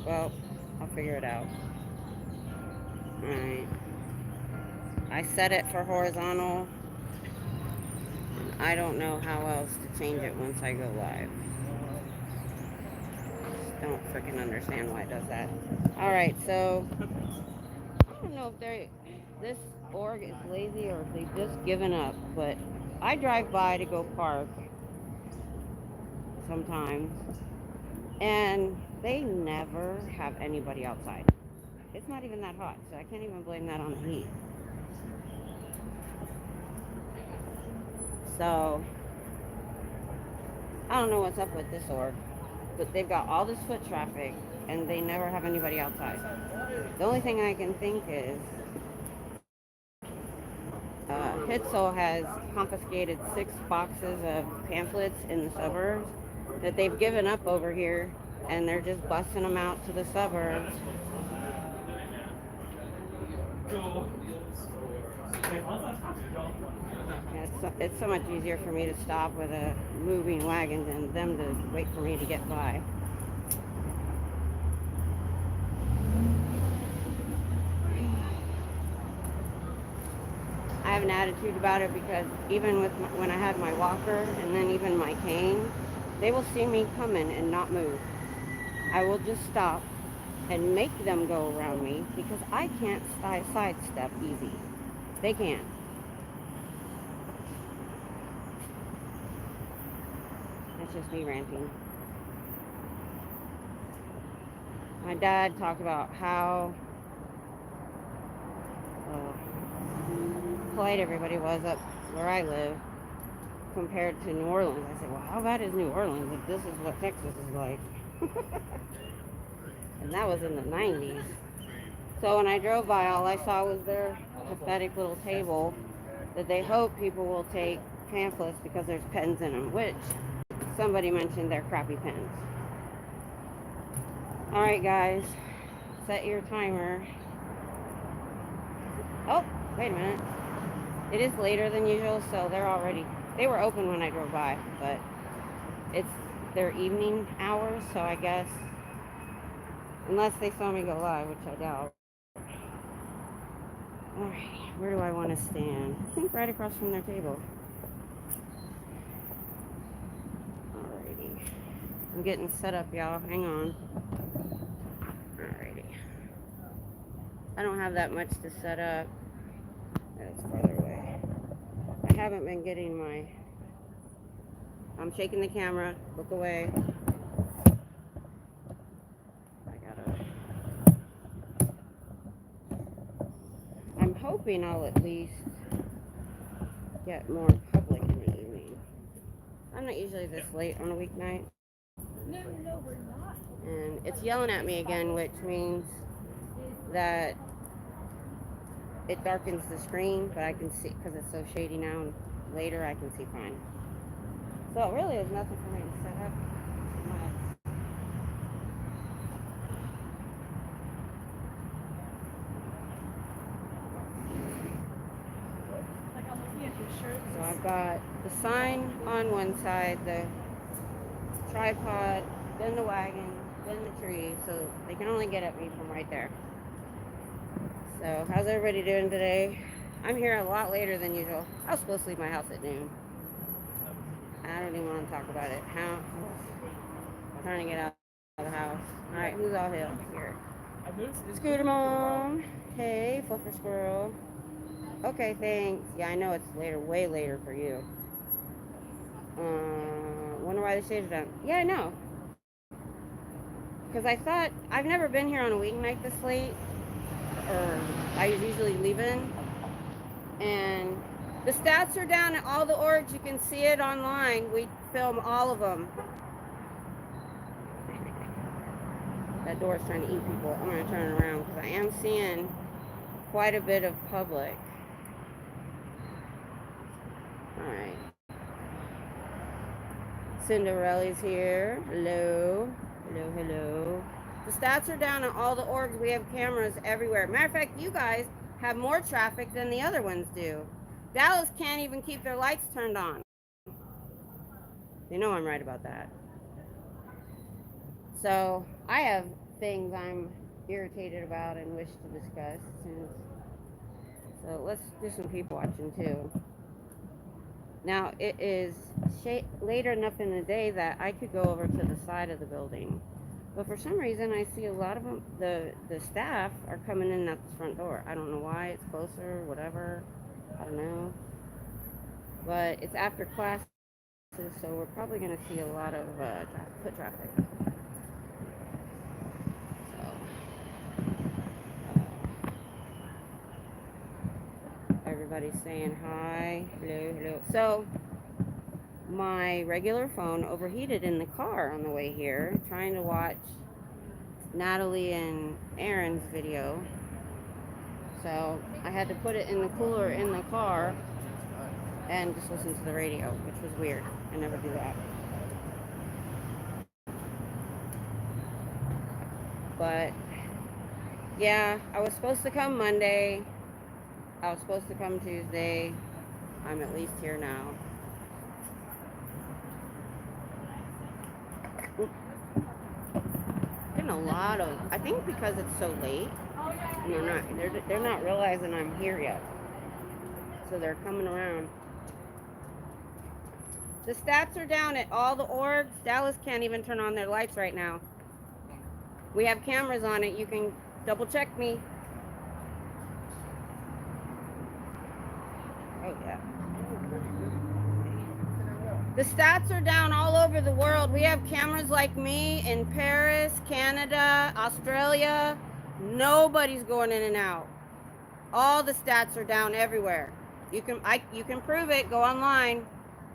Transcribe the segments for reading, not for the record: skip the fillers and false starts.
Well, I'll figure it out. Alright. I set it for horizontal. I don't know how else to change it once I go live. Don't freaking understand why it does that. Alright, so I don't know if this org is lazy or if they've just given up, but I drive by to go park sometimes, and they never have anybody outside. It's not even that hot, so I can't even blame that on the heat. So I don't know what's up with this org, but they've got all this foot traffic and they never have anybody outside. The only thing I can think is Hitzel has confiscated 6 boxes of pamphlets in the suburbs that they've given up over here, and they're just busting them out to the suburbs. Yeah, it's so much easier for me to stop with a moving wagon than them to wait for me to get by. I have an attitude about it because even with when I had my walker and then even my cane, they will see me coming and not move. I will just stop and make them go around me because I can't sidestep easy. They can. That's just me ranting. My dad talked about how polite everybody was up where I live compared to New Orleans. I said, well, how bad is New Orleans if this is what Texas is like? And that was in the 90s. So when I drove by, all I saw was their pathetic little table that they hope people will take pamphlets because there's pens in them, which somebody mentioned they're crappy pens. All right, guys, set your timer. Oh, wait a minute. It is later than usual, so they were open when I drove by, but it's their evening hours, so I guess, unless they saw me go live, which I doubt. All right, where do I want to stand? I think right across from their table. Alrighty. I'm getting set up, y'all. Hang on. Alrighty. I don't have that much to set up. That's farther away. I haven't been getting I'm shaking the camera. Look away. I'm hoping I'll at least get more public in the evening. I'm not usually this late on a weeknight. No, we're not. And it's yelling at me again, which means that it darkens the screen, but I can see, because it's so shady now, and later I can see fine. So it really is nothing for me to set up. So I've got the sign on one side, the tripod, then the wagon, then the tree, so they can only get at me from right there. So how's everybody doing today? I'm here a lot later than usual. I was supposed to leave my house at noon. I don't even want to talk about it. I'm trying to get out of the house. Alright, who's all here? Scooter Mom. Hey, Fluffer Squirrel. Okay, thanks. Yeah, I know it's later, way later for you. Wonder why the shades are down. Yeah, I know. Because I thought, I've never been here on a weeknight this late. Or I usually leave in. And the stats are down at all the orgs. You can see it online. We film all of them. That door's trying to eat people. I'm going to turn it around because I am seeing quite a bit of public. Alright. Cinderella's here. Hello. Hello, hello. The stats are down on all the orgs. We have cameras everywhere. Matter of fact, you guys have more traffic than the other ones do. Dallas can't even keep their lights turned on. You know I'm right about that. So I have things I'm irritated about and wish to discuss. So let's do some people watching too. Now it is later enough in the day that I could go over to the side of the building, but for some reason I see a lot of them. The staff are coming in at the front door. I don't know why. It's closer, whatever. I don't know. But it's after classes, so we're probably going to see a lot of foot traffic. Everybody's saying hi, hello, hello. So my regular phone overheated in the car on the way here, trying to watch Natalie and Aaron's video. So I had to put it in the cooler in the car and just listen to the radio, which was weird. I never do that. But yeah, I was supposed to come Monday. I was supposed to come Tuesday. I'm at least here now. Getting a lot of, I think because it's so late, and they're not realizing I'm here yet. So they're coming around. The stats are down at all the orgs. Dallas can't even turn on their lights right now. We have cameras on it. You can double check me. Oh, yeah. The stats are down all over the world. We have cameras like me in Paris, Canada, Australia. Nobody's going in and out. All the stats are down everywhere. You can prove it. Go online.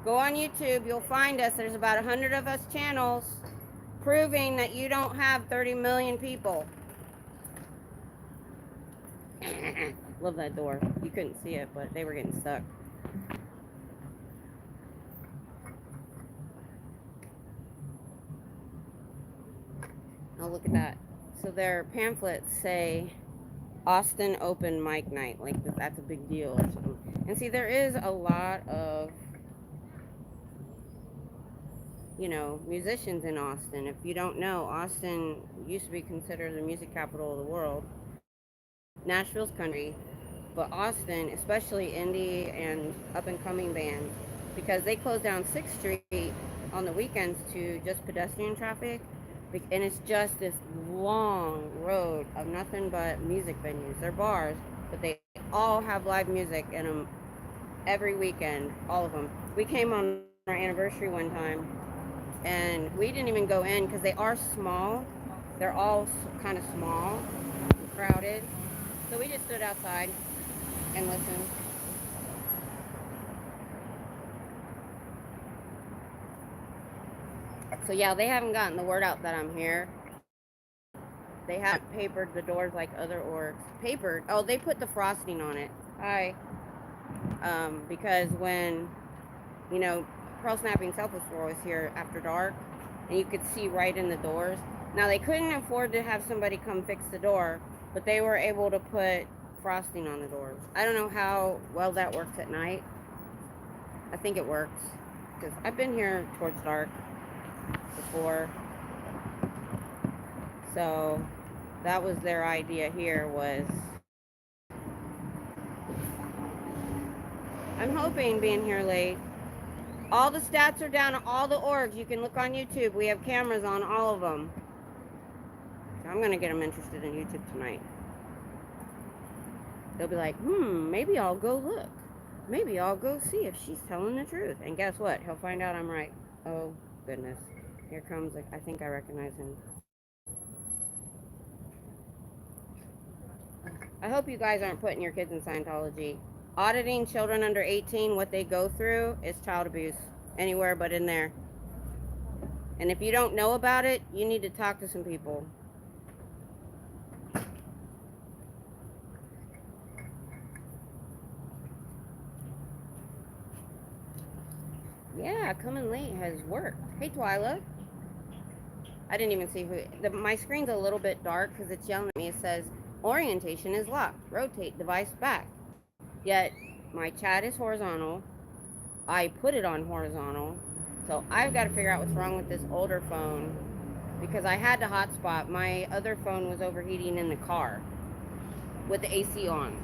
Go on YouTube. You'll find us. There's about 100 of us channels proving that you don't have 30 million people. Love that door. You couldn't see it, but they were getting stuck. Oh, look at that. So their pamphlets say Austin open mic night. Like that's a big deal or something. And see, there is a lot of, musicians in Austin. If you don't know, Austin used to be considered the music capital of the world. Nashville's country, but Austin, especially indie and up-and-coming bands, because they close down 6th Street on the weekends to just pedestrian traffic, and it's just this long road of nothing but music venues. They're bars, but they all have live music in them every weekend, all of them. We came on our anniversary one time, and we didn't even go in because they are small. They're all kind of small and crowded. So we just stood outside and listened. So yeah, they haven't gotten the word out that I'm here. They haven't papered the doors like other orgs. Papered? Oh, they put the frosting on it. Hi. Because when, Pearl Snapping Selfless was here after dark, and you could see right in the doors. Now, they couldn't afford to have somebody come fix the door, but they were able to put frosting on the doors. I don't know how well that works at night. I think it works, because I've been here towards dark before. So that was their idea here, was I'm hoping being here late. All the stats are down at all the orgs. You can look on YouTube. We have cameras on all of them. So I'm going to get them interested in YouTube tonight. They'll be like, maybe I'll go look. Maybe I'll go see if she's telling the truth. And guess what? He'll find out I'm right. Oh, goodness. Here comes, I think I recognize him. I hope you guys aren't putting your kids in Scientology. Auditing children under 18, what they go through is child abuse. Anywhere but in there. And if you don't know about it, you need to talk to some people. Yeah, coming late has worked. Hey, Twyla. I didn't even see who. My screen's a little bit dark because it's yelling at me. It says, orientation is locked. Rotate device back. Yet, my chat is horizontal. I put it on horizontal. So I've got to figure out what's wrong with this older phone because I had to hotspot. My other phone was overheating in the car with the AC on.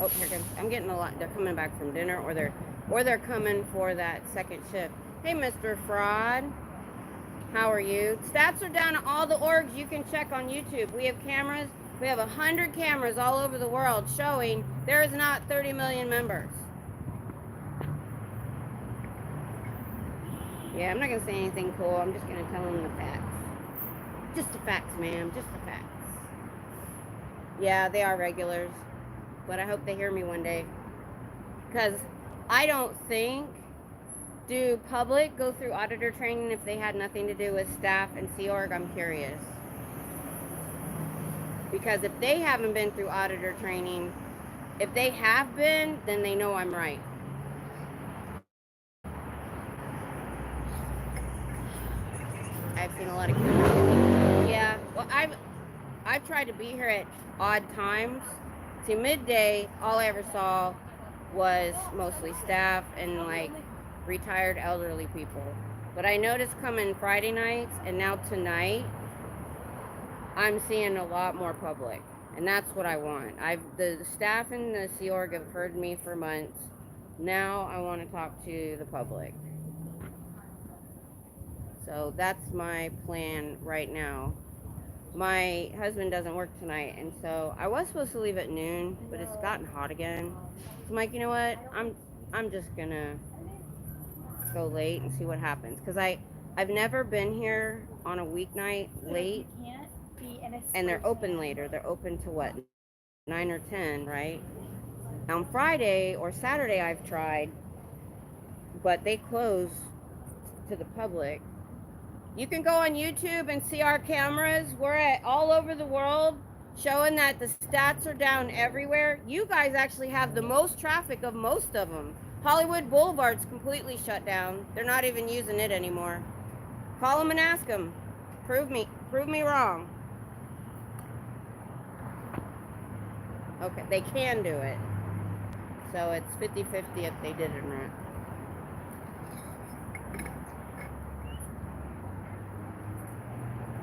Oh, here comes. I'm getting a lot. They're coming back from dinner, or they're coming for that second shift. Hey, Mr. Fraud, how are you? Stats are down at all the orgs you can check on YouTube. We have cameras. We have 100 cameras all over the world showing there is not 30 million members. Yeah, I'm not gonna say anything cool. I'm just gonna tell them the facts. Just the facts, ma'am. Just the facts. Yeah, they are regulars, but I hope they hear me one day. Because I don't think, do public go through auditor training if they had nothing to do with staff and Sea Org? I'm curious. Because if they haven't been through auditor training, if they have been, then they know I'm right. I've seen a lot of cameras. Yeah, well, I've tried to be here at odd times. See, midday, all I ever saw was mostly staff and like retired elderly people. But I noticed coming Friday nights and now tonight, I'm seeing a lot more public. And that's what I want. The staff and the Sea Org have heard me for months. Now I want to talk to the public. So that's my plan right now. My husband doesn't work tonight, and so I was supposed to leave at noon, but it's gotten hot again. So I'm like, you know what? I'm just gonna go late and see what happens, because I've never been here on a weeknight late, and they're open later. They're open to what, 9 or 10, right? On Friday or Saturday I've tried, but they close to the public. You can go on YouTube and see our cameras. We're at all over the world, showing that the stats are down everywhere. You guys actually have the most traffic of most of them. Hollywood Boulevard's completely shut down. They're not even using it anymore. Call them and ask them. Prove me wrong. Okay, they can do it. So it's 50-50 if they did it or not.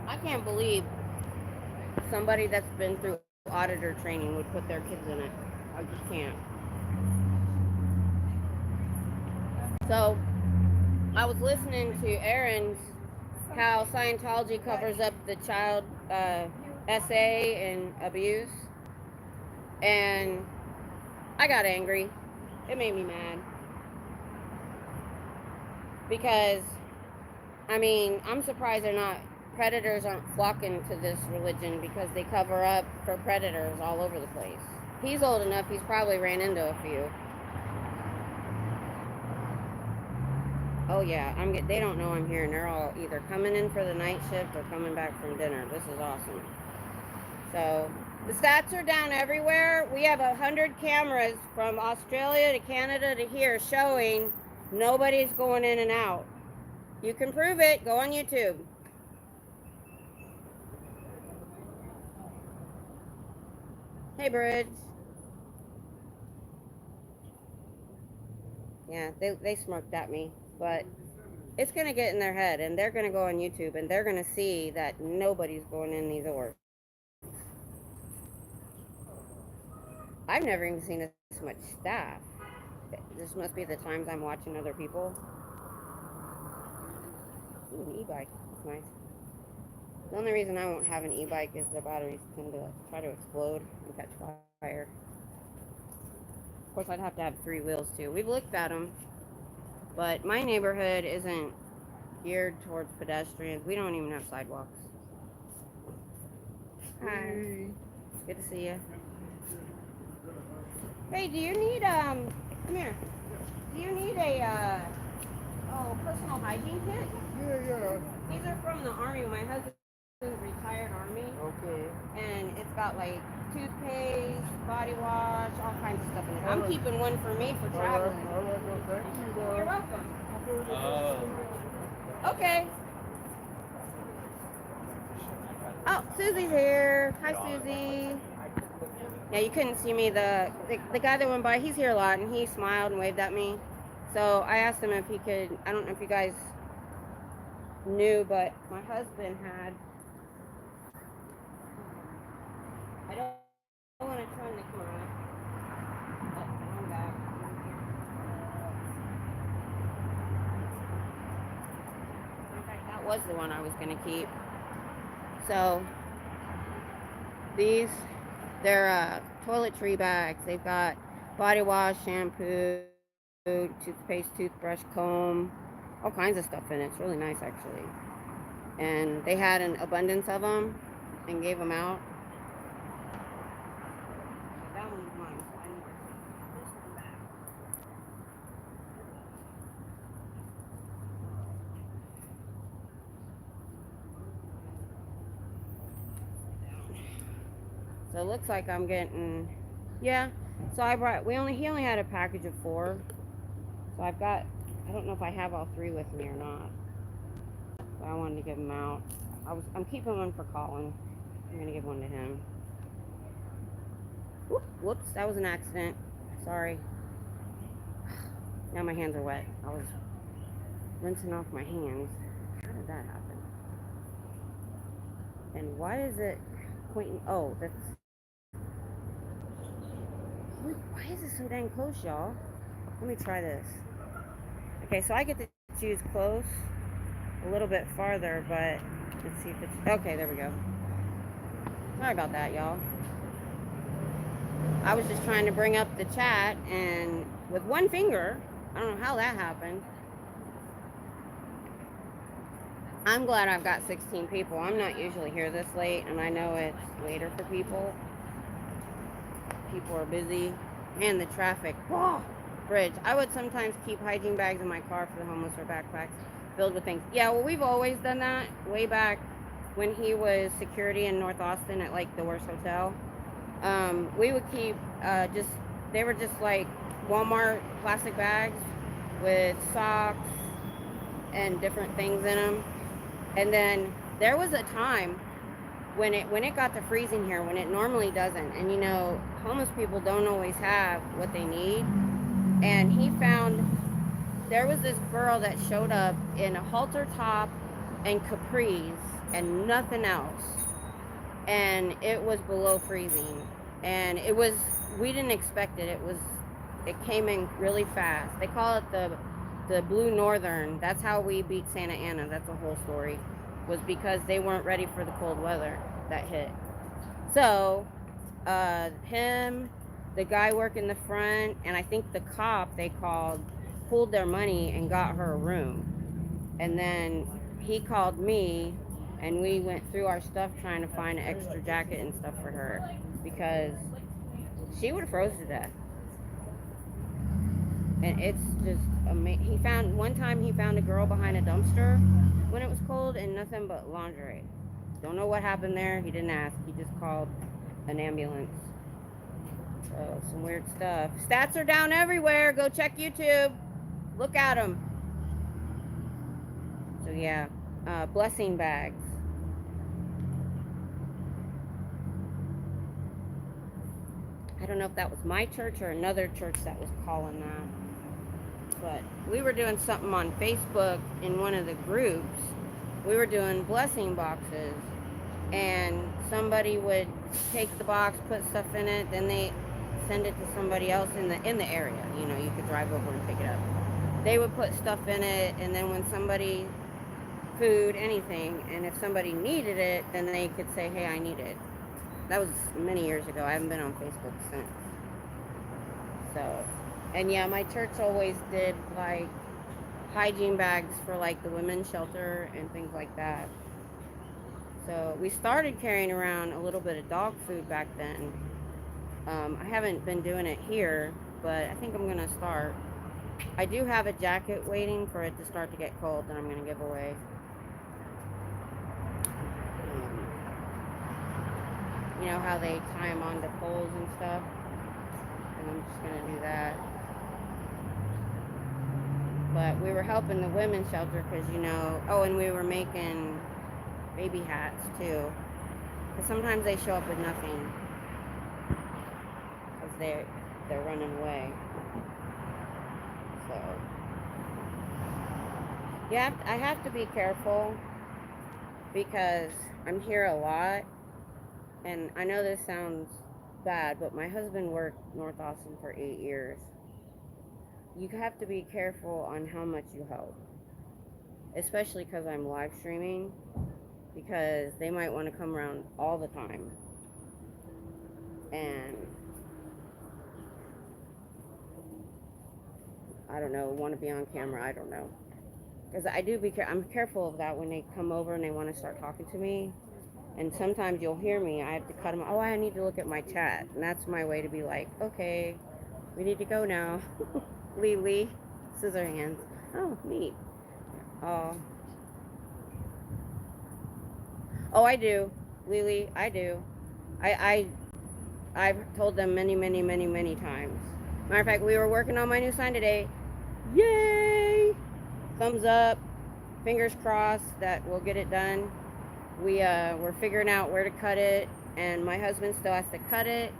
I can't believe somebody that's been through auditor training would put their kids in it. I just can't. So I was listening to Aaron's how Scientology covers up the child SA and abuse, and I got angry. It made me mad because, I mean, I'm surprised predators aren't flocking to this religion, because they cover up for predators all over the place. He's old enough, he's probably ran into a few. Oh yeah, they don't know I'm here, and they're all either coming in for the night shift or coming back from dinner. This is awesome. So the stats are down everywhere. We have 100 cameras from Australia to Canada to here showing nobody's going in and out. You can prove it. Go on YouTube. Hey, Bridge. Yeah, they smirked at me, but it's going to get in their head, and they're going to go on YouTube, and they're going to see that nobody's going in these orgs. I've never even seen this much staff. This must be the times I'm watching other people. Ooh, an e-bike. That's nice. The only reason I won't have an e-bike is the batteries tend to try to explode and catch fire. Of course, I'd have to have 3 wheels too. We've looked at them, but my neighborhood isn't geared towards pedestrians. We don't even have sidewalks. Hi. Good to see you. Hey, do you need, come here. Do you need a, personal hygiene kit? Yeah. These are from the Army. My husband's retired Army. Okay. And it's got like toothpaste, body wash, all kinds of stuff in it. I'm keeping one for me for traveling. All right, well, thank you. You're welcome. Okay. Oh, Susie's here. Hi, Susie. Yeah, you couldn't see me. The guy that went by, he's here a lot, and he smiled and waved at me. So I asked him if he could, I don't know if you guys new, but my husband had. I don't want to turn the camera. Oh, I'm back. In fact, that was the one I was going to keep. So they're toiletry bags. They've got body wash, shampoo, toothpaste, toothbrush, comb, all kinds of stuff in it. It's really nice, actually. And they had an abundance of them and gave them out. That one's mine, so I need to take this one back. So it looks like I'm getting, yeah. So he only had a package of 4. So I don't know if I have all 3 with me or not. But I wanted to give them out. I'm keeping one for Colin. I'm gonna give one to him. Whoops, that was an accident. Sorry. Now my hands are wet. I was rinsing off my hands. How did that happen? And why is it pointing? Oh, that's. Why is it so dang close, y'all? Let me try this. Okay, so I get to choose close a little bit farther, but let's see if it's. Okay, there we go. Sorry about that, y'all. I was just trying to bring up the chat, and with one finger, I don't know how that happened. I'm glad I've got 16 people. I'm not usually here this late, and I know it's later for people. People are busy. Man, the traffic. Oh, bridge. I would sometimes keep hygiene bags in my car for the homeless or backpacks filled with things. Yeah, well, we've always done that way back when he was security in North Austin at like the worst hotel. We would keep they were just like Walmart plastic bags with socks and different things in them. And then there was a time when it got to freezing here, when it normally doesn't. And you know, homeless people don't always have what they need. And there was this girl that showed up in a halter top and capris and nothing else. And it was below freezing. And we didn't expect it. It came in really fast. They call it the Blue Northern. That's how we beat Santa Ana. That's a whole story. Was because they weren't ready for the cold weather that hit. So, him, the guy working the front, and I think the cop they called, pulled their money and got her a room. And then he called me, and we went through our stuff trying to find an extra jacket and stuff for her because she would have froze to death. And it's just amazing. One time he found a girl behind a dumpster when it was cold and nothing but lingerie. Don't know what happened there. He didn't ask. He just called an ambulance. So some weird stuff. Stats are down everywhere. Go check YouTube. Look at them. So yeah, blessing bags. I don't know if that was my church or another church that was calling that. But we were doing something on Facebook in one of the groups. We were doing blessing boxes. And somebody would take the box, put stuff in it, then they send it to somebody else in the area. You know, you could drive over and pick it up. They would put stuff in it, and then when somebody, food, anything, and if somebody needed it, then they could say, hey, I need it. That was many years ago. I haven't been on Facebook since. So, and yeah, my church always did like hygiene bags for like the women's shelter and things like that. So we started carrying around a little bit of dog food back then. I haven't been doing it here, but I think I'm going to start. I do have a jacket waiting for it to start to get cold that I'm going to give away. You know how they tie them onto poles and stuff? And I'm just going to do that. But we were helping the women's shelter because, you know, and we were making baby hats too. Because sometimes they show up with nothing. Because they're running away. So. I have to be careful because I'm here a lot, and I know this sounds bad, but my husband worked North Austin for 8 years. You have to be careful on how much you help, especially because I'm live streaming, because they might want to come around all the time. And I don't know, want to be on camera, I don't know. Because I'm careful of that when they come over and they want to start talking to me. And sometimes you'll hear me, I have to cut them, oh, I need to look at my chat. And that's my way to be like, okay, we need to go now. Lily, scissor hands. Oh, neat. Oh. Oh, I do. Lily, I do. I've told them many, many, many, many times. Matter of fact, we were working on my new sign today. Yay! Thumbs up. Fingers crossed that we'll get it done. We're figuring out where to cut it, and my husband still has to cut it,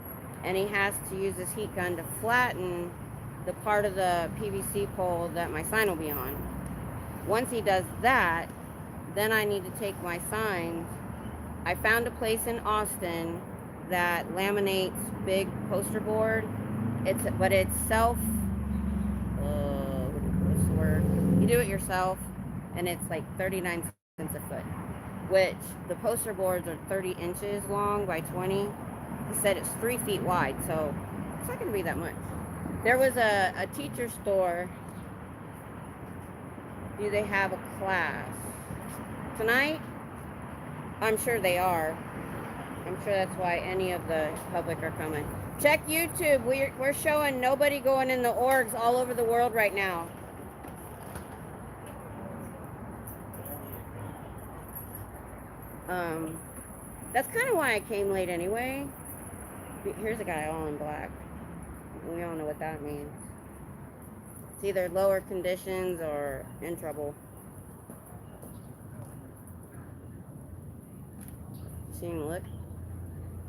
and he has to use his heat gun to flatten the part of the PVC pole that my sign will be on. Once he does that, then I need to take my signs. I found a place in Austin that laminates big poster board. It's self. What's the word? You do it yourself, and it's like 39 cents a foot. Which the poster boards are 30 inches long by 20. He said it's 3 feet wide, so it's not going to be that much. There was a teacher store. Do they have a class tonight? I'm sure they are. I'm sure that's why any of the public are coming. Check YouTube. We're showing nobody going in the orgs all over the world right now. That's kind of why I came late anyway. Here's a guy all in black. We all know what that means. It's either lower conditions or in trouble. See him look?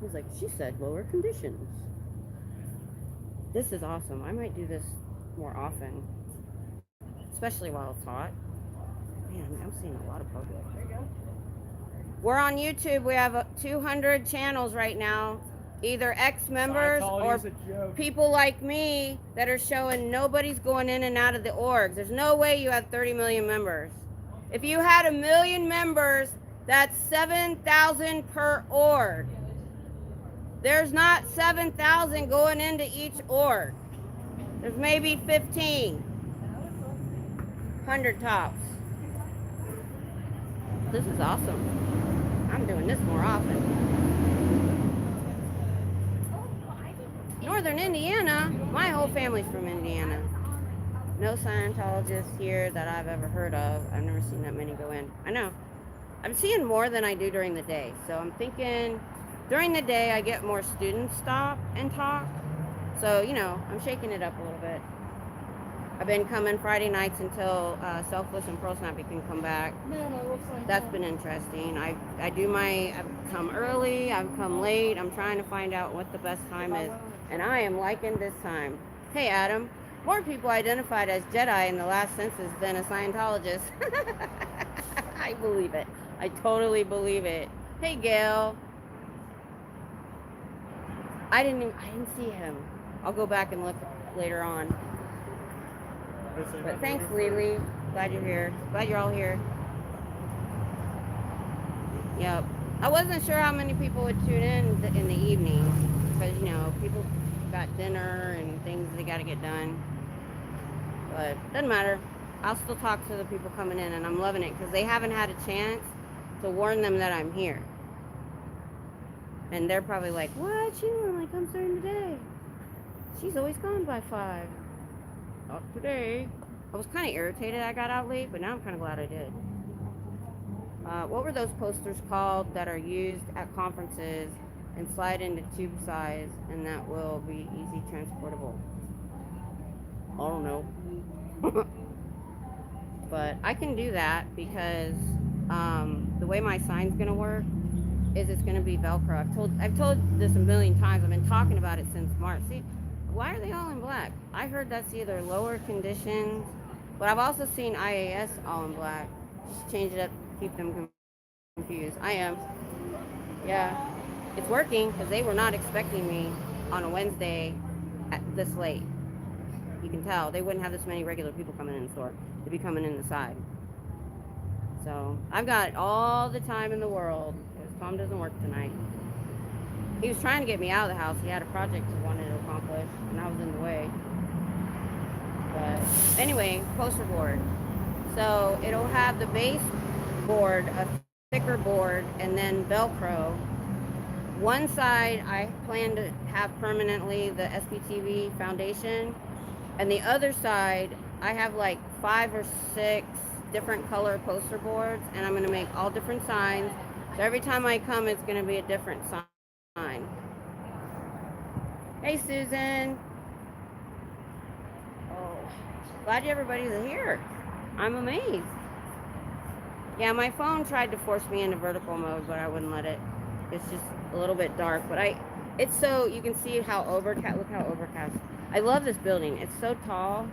He's like, she said lower conditions. This is awesome. I might do this more often, especially while it's hot. Man, I'm seeing a lot of public. We're on YouTube. We have 200 channels right now. Either ex-members or people like me that are showing nobody's going in and out of the orgs. There's no way you have 30 million members. If you had 1 million members, that's 7,000 per org. There's not 7,000 going into each org. There's maybe 1,500 tops. This is awesome. I'm doing this more often. Northern Indiana, my whole family's from Indiana. No Scientologists here that I've ever heard of. I've never seen that many go in. I know. I'm seeing more than I do during the day. So I'm thinking during the day I get more students stop and talk. So, I'm shaking it up a little bit. I've been coming Friday nights until Selfless and Pearl Snappy can come back. That's been interesting. I've come early, I've come late. I'm trying to find out what the best time is. And I am liking this time. Hey, Adam, more people identified as Jedi in the last census than a Scientologist. I believe it. I totally believe it. Hey, Gail. I didn't see him. I'll go back and look later on. But thanks, Lily. Glad you're here. Glad you're all here. Yep. I wasn't sure how many people would tune in the evening because, people got dinner and things they got to get done. But doesn't matter. I'll still talk to the people coming in, and I'm loving it because they haven't had a chance to warn them that I'm here. And they're probably like, what? She normally comes during the day. She's always gone by 5. Not today. I was kind of irritated I got out late, but now I'm kind of glad I did. What were those posters called that are used at conferences and slide into tube size and that will be easy transportable? I don't know. But I can do that because the way my sign's going to work is it's going to be Velcro. I've told this a million times. I've been talking about it since March. See, why are they all in black? I heard that's either lower conditions But I've also seen IAS all in black. Just change it up, keep them confused. I am. Yeah. It's working because they were not expecting me on a Wednesday at this late. You can tell. They wouldn't have this many regular people coming in the store. They'd be coming in the side. So I've got all the time in the world because Tom doesn't work tonight. He was trying to get me out of the house. He had a project he wanted to accomplish, and I was in the way. But anyway, poster board. So it'll have the base board, a thicker board, and then Velcro. One side I plan to have permanently the SPTV foundation, and the other side I have like 5 or 6 different color poster boards, and I'm going to make all different signs. So every time I come, it's going to be a different sign. Hey, Susan. Oh, glad everybody's here. I'm amazed. Yeah, my phone tried to force me into vertical mode, but I wouldn't let it. It's just a little bit dark, but it's so, you can see how overcast, look how overcast. I love this building. It's so tall.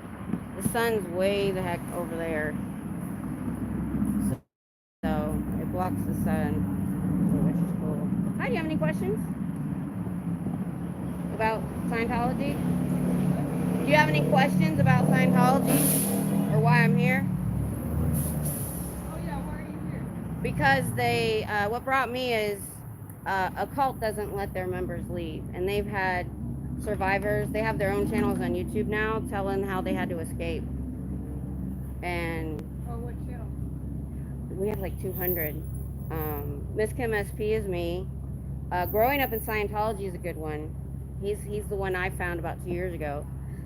The sun's way the heck over there. So it blocks the sun, which is cool. Hi, do you have any questions about Scientology? Do you have any questions about Scientology or why I'm here? Oh yeah, why are you here? Because they, what brought me is a cult doesn't let their members leave, and they've had survivors. They have their own channels on YouTube now telling how they had to escape. And Oh, what channel? we have like 200. Miss Kim SP is me. Growing Up in Scientology is a good one. He's the one I found about 2 years ago.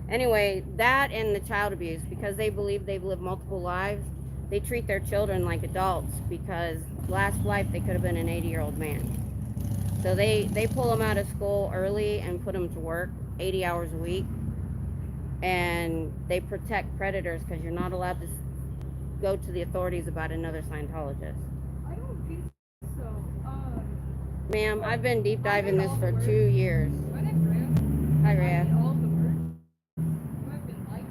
Anyway, that and the child abuse, because they believe they've lived multiple lives. They treat their children like adults because last life they could have been an 80-year-old man. So they pull them out of school early and put them to work 80 hours a week. And they protect predators because you're not allowed to go to the authorities about another Scientologist. I don't think so. Ma'am, I've been deep diving this for 2 years. My name's Rhea. Hi, Rhea. All the words you have been lied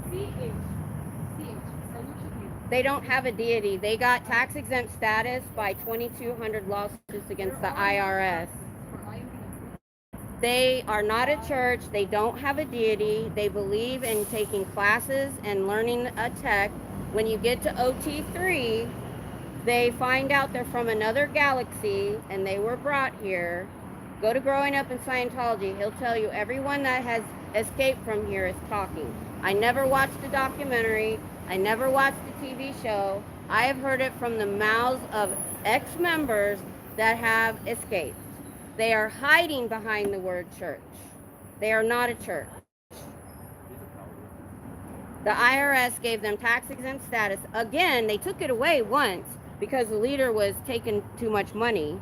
to. CH. So what should we? They don't have a deity. They got tax exempt status by 2,200 lawsuits against the IRS. They are not a church. They don't have a deity. They believe in taking classes and learning a tech. When you get to OT3, they find out they're from another galaxy and they were brought here. Go to Growing Up in Scientology. He'll tell you everyone that has escaped from here is talking. I never watched a documentary. I never watched a TV show. I have heard it from the mouths of ex-members that have escaped. They are hiding behind the word church. They are not a church. The IRS gave them tax exempt status. Again, they took it away once because the leader was taking too much money.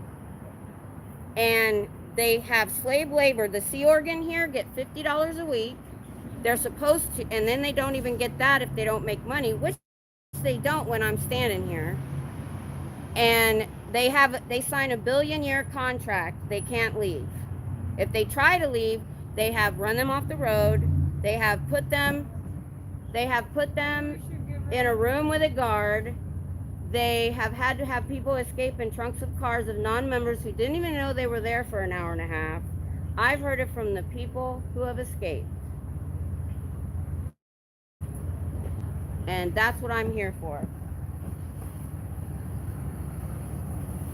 And they have slave labor. The Sea Organ here get $50 a week. They're supposed to, and then they don't even get that if they don't make money, which they don't when I'm standing here. And they sign a billion-year contract. They can't leave. If they try to leave, they have run them off the road. They have put them in a room with a guard. They have had to have people escape in trunks of cars of non-members who didn't even know they were there for an hour and a half. I've heard it from the people who have escaped. And that's what I'm here for.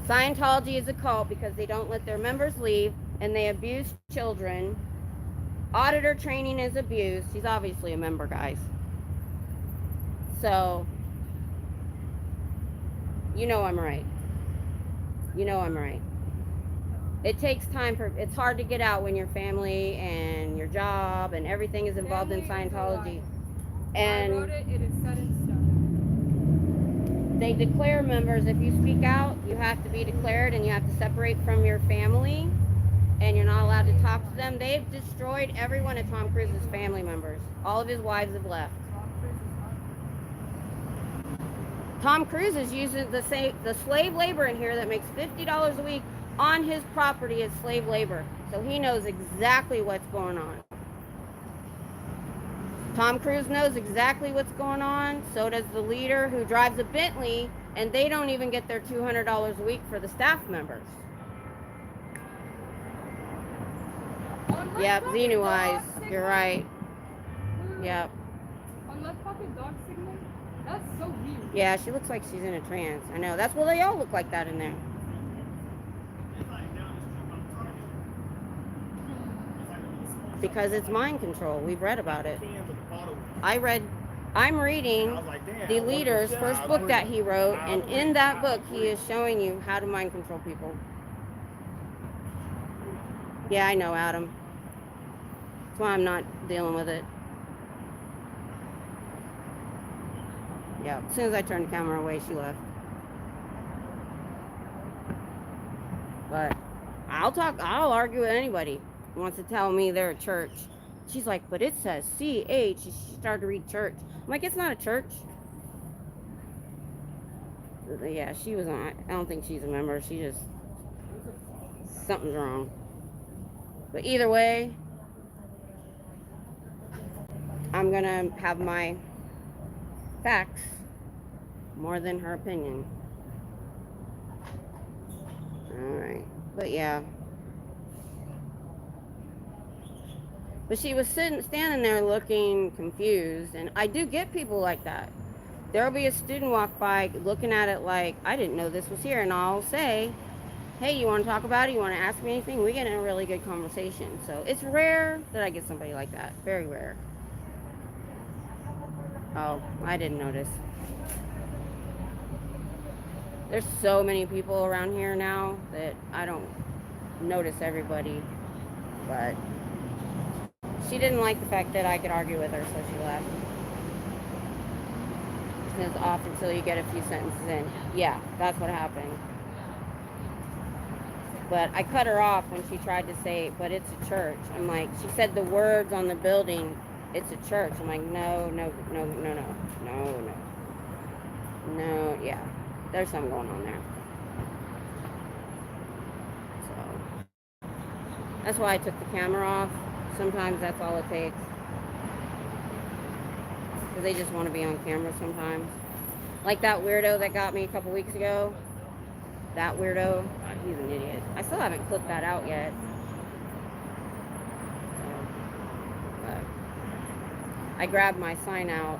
Scientology is a cult because they don't let their members leave and they abuse children. Auditor training is abuse. He's obviously a member, guys. So, you know I'm right. You know I'm right. It takes time it's hard to get out when your family and your job and everything is involved in Scientology. And I wrote it, it is set in stone. They declare members. If you speak out, you have to be declared and you have to separate from your family and you're not allowed to talk to them. They've destroyed every one of Tom Cruise's family members. All of his wives have left. Tom Cruise is using the slave labor in here that makes $50 a week on his property as slave labor. So he knows exactly what's going on. Tom Cruise knows exactly what's going on. So does the leader who drives a Bentley, and they don't even get their $200 a week for the staff members. Yep, Xenu Eyes. You're right. Yep. On that fucking dog signal? That's so weird. Yeah, she looks like she's in a trance. I know. That's well, they all look like that in there. Because it's mind control. We've read about it. I'm reading the leader's first book that he wrote, and in that book, he is showing you how to mind control people. Yeah, I know, Adam. That's why I'm not dealing with it. Yeah, as soon as I turned the camera away, she left. But I'll argue with anybody who wants to tell me they're a church. She's like, but it says CH. She started to read church. I'm like, it's not a church. Yeah, she was on. I don't think she's a member. She just, something's wrong. But either way, I'm gonna have my facts more than her opinion. Alright. But yeah. But she was standing there looking confused, and I do get people like that. There'll be a student walk by looking at it like, I didn't know this was here, and I'll say, hey, you want to talk about it? You want to ask me anything? We get in a really good conversation. So it's rare that I get somebody like that. Very rare. Oh, I didn't notice. There's so many people around here now that I don't notice everybody. But she didn't like the fact that I could argue with her, so she left. It's off until you get a few sentences in. Yeah, that's what happened. But I cut her off when she tried to say, but it's a church. I'm like, she said the words on the building, it's a church. I'm like, no, yeah. There's something going on there. So that's why I took the camera off. Sometimes that's all it takes. Because they just want to be on camera sometimes. Like that weirdo that got me a couple weeks ago. That weirdo, he's an idiot. I still haven't clipped that out yet. So, but I grabbed my sign out.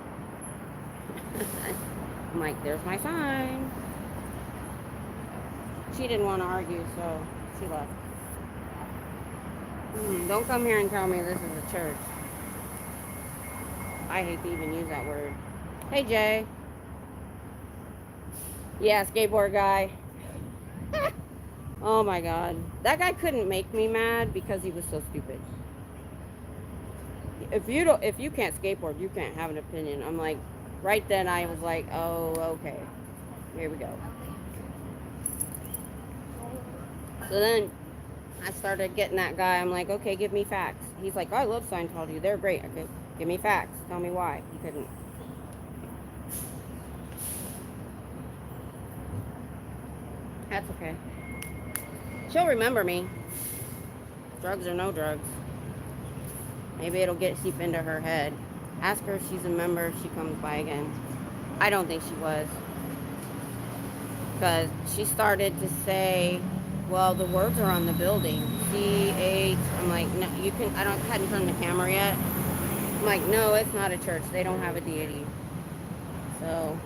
I'm like, there's my sign. She didn't want to argue, so she left. Don't come here and tell me this is a church. I hate to even use that word. Hey, Jay. Yeah, skateboard guy. Oh my god. That guy couldn't make me mad because he was so stupid. If you can't skateboard, you can't have an opinion. I'm like, right then I was like, oh, okay. Here we go. So then I started getting that guy. I'm like, okay, give me facts. He's like, I love Scientology. They're great. Okay, give me facts. Tell me why. He couldn't. That's okay. She'll remember me. Drugs or no drugs. Maybe it'll seep into her head. Ask her if she's a member if she comes by again. I don't think she was. Because she started to say, well, the words are on the building. C-H. I'm like, no, you can, hadn't turned the camera yet. I'm like, no, it's not a church. They don't have a deity. So.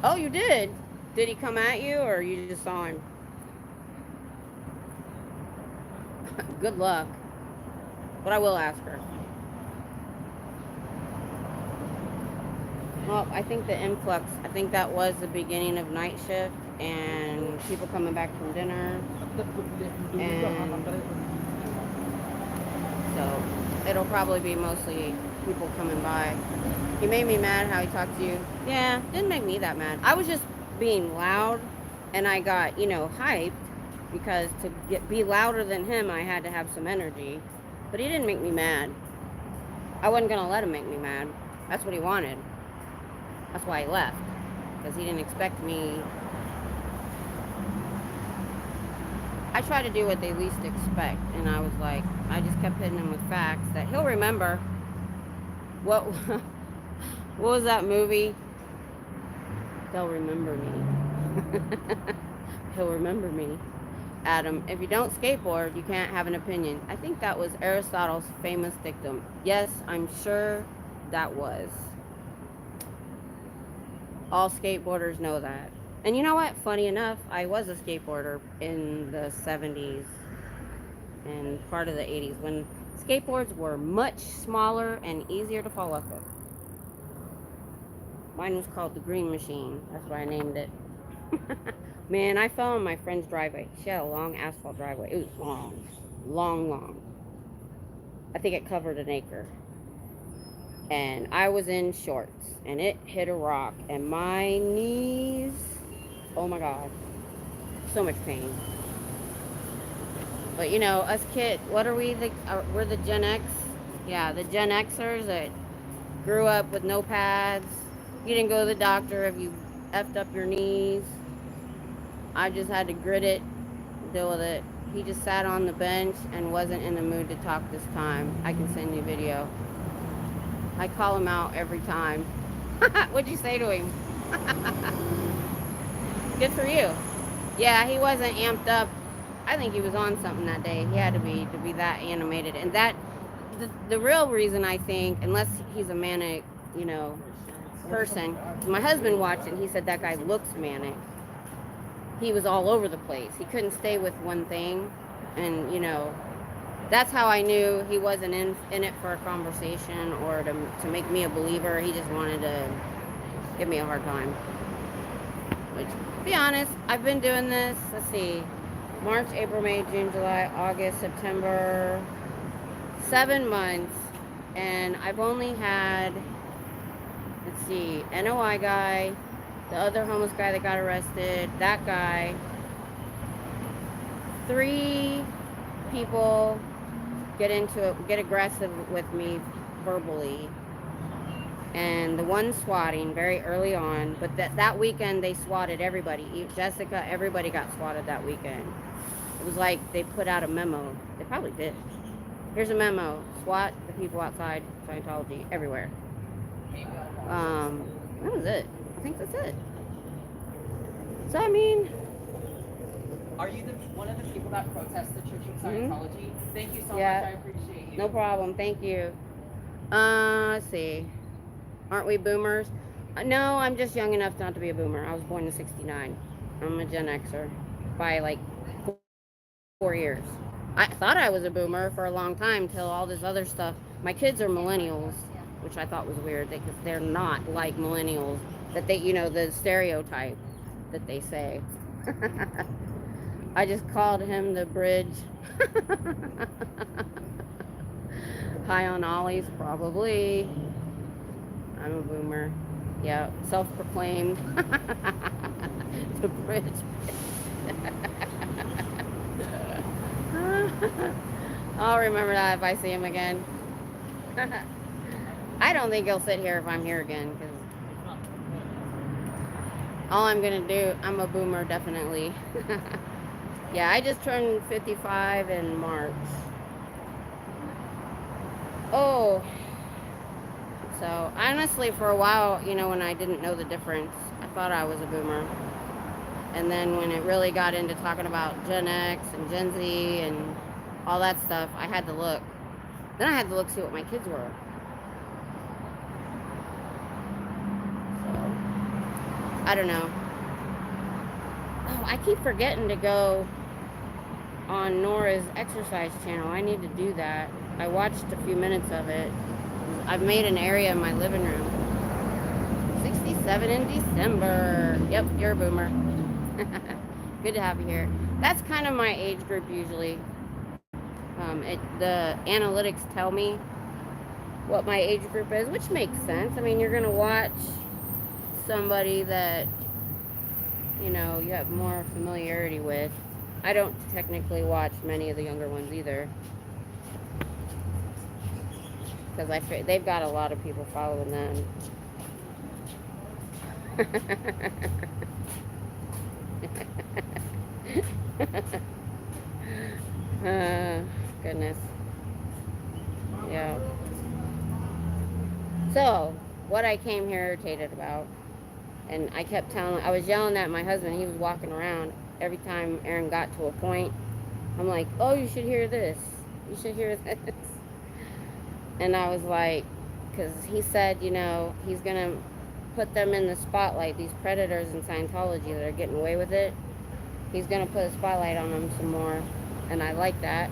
Oh, you did? Did he come at you or you just saw him? Good luck. But I will ask her. Well, I think the influx, I think that was the beginning of night shift and people coming back from dinner. And so it'll probably be mostly people coming by. He made me mad how he talked to you. Yeah, didn't make me that mad. I was just being loud and I got, hyped because to be louder than him, I had to have some energy. But he didn't make me mad. I wasn't going to let him make me mad. That's what he wanted. That's why he left. Because he didn't expect me. I try to do what they least expect. And I was like, I just kept hitting him with facts that he'll remember. What what was that movie? They'll remember me. He'll remember me. Adam, if you don't skateboard, you can't have an opinion. I think that was Aristotle's famous dictum. Yes, I'm sure that was. All skateboarders know that. And you know what? Funny enough, I was a skateboarder in the 70s and part of the 80s when skateboards were much smaller and easier to fall off of. Mine was called the Green Machine. That's why I named it. Man, I fell on my friend's driveway. She had a long asphalt driveway. It was long. Long, long. I think it covered an acre. And I was in shorts. And it hit a rock. And my knees... Oh my God. So much pain. But you know, us kids, what are we? We're the Gen X. Yeah, the Gen Xers that grew up with no pads. You didn't go to the doctor if you effed up your knees. I just had to grit it, deal with it. He just sat on the bench and wasn't in the mood to talk this time. I can send you a video. I call him out every time. What'd you say to him? Good for you. Yeah, he wasn't amped up. I think he was on something that day. He had to be that animated. And that, the real reason I think, unless he's a manic, you know, person. My husband watched it and he said that guy looks manic. He was all over the place. He couldn't stay with one thing. And, you know, that's how I knew he wasn't in it for a conversation or to make me a believer. He just wanted to give me a hard time. Which, to be honest, I've been doing this, let's see, March, April, May, June, July, August, September, 7 months. And I've only had, let's see, NOI guy, the other homeless guy that got arrested, that guy, 3 people get aggressive with me verbally, and the one swatting very early on. But that weekend they swatted everybody. Jessica, everybody got swatted that weekend. It was like they put out a memo. They probably did. Here's a memo: SWAT the people outside Scientology everywhere. That was it. I think that's it. So I mean, are you one of the people that protest the Church of Scientology? Thank you so much. I appreciate you. No problem. Thank you. Let's see. Aren't we boomers? No, I'm just young enough not to be a boomer. I was born in '69. I'm a Gen Xer by like 4 years. I thought I was a boomer for a long time till all this other stuff. My kids are millennials, which I thought was weird because they're not like millennials. That they, you know, the stereotype that they say. I just called him the bridge. High on ollies, probably. I'm a boomer. Yeah, self-proclaimed. The bridge. I'll remember that if I see him again. I don't think he'll sit here if I'm here again, because all I'm gonna do, I'm a boomer, definitely. Yeah, I just turned 55 in March. Oh, so honestly, for a while, you know, when I didn't know the difference, I thought I was a boomer. And then when it really got into talking about Gen X and Gen Z and all that stuff, I had to look. Then I had to look, see what my kids were. So, I don't know. Oh, I keep forgetting to go on Nora's exercise channel. I need to do that. I watched a few minutes of it. I've made an area in my living room. 67 in December. Yep, you're a boomer. Good to have you here. That's kind of my age group usually. The analytics tell me what my age group is, which makes sense. I mean, you're going to watch somebody that, you know, you have more familiarity with. I don't technically watch many of the younger ones either, because they've got a lot of people following them. Goodness. Yeah. So, what I came here irritated about, and I was yelling at my husband. He was walking around. Every time Aaron got to a point, I'm like, oh, you should hear this. You should hear this. And I was like, because he said, you know, he's going to put them in the spotlight, these predators in Scientology that are getting away with it. He's going to put a spotlight on them some more. And I like that.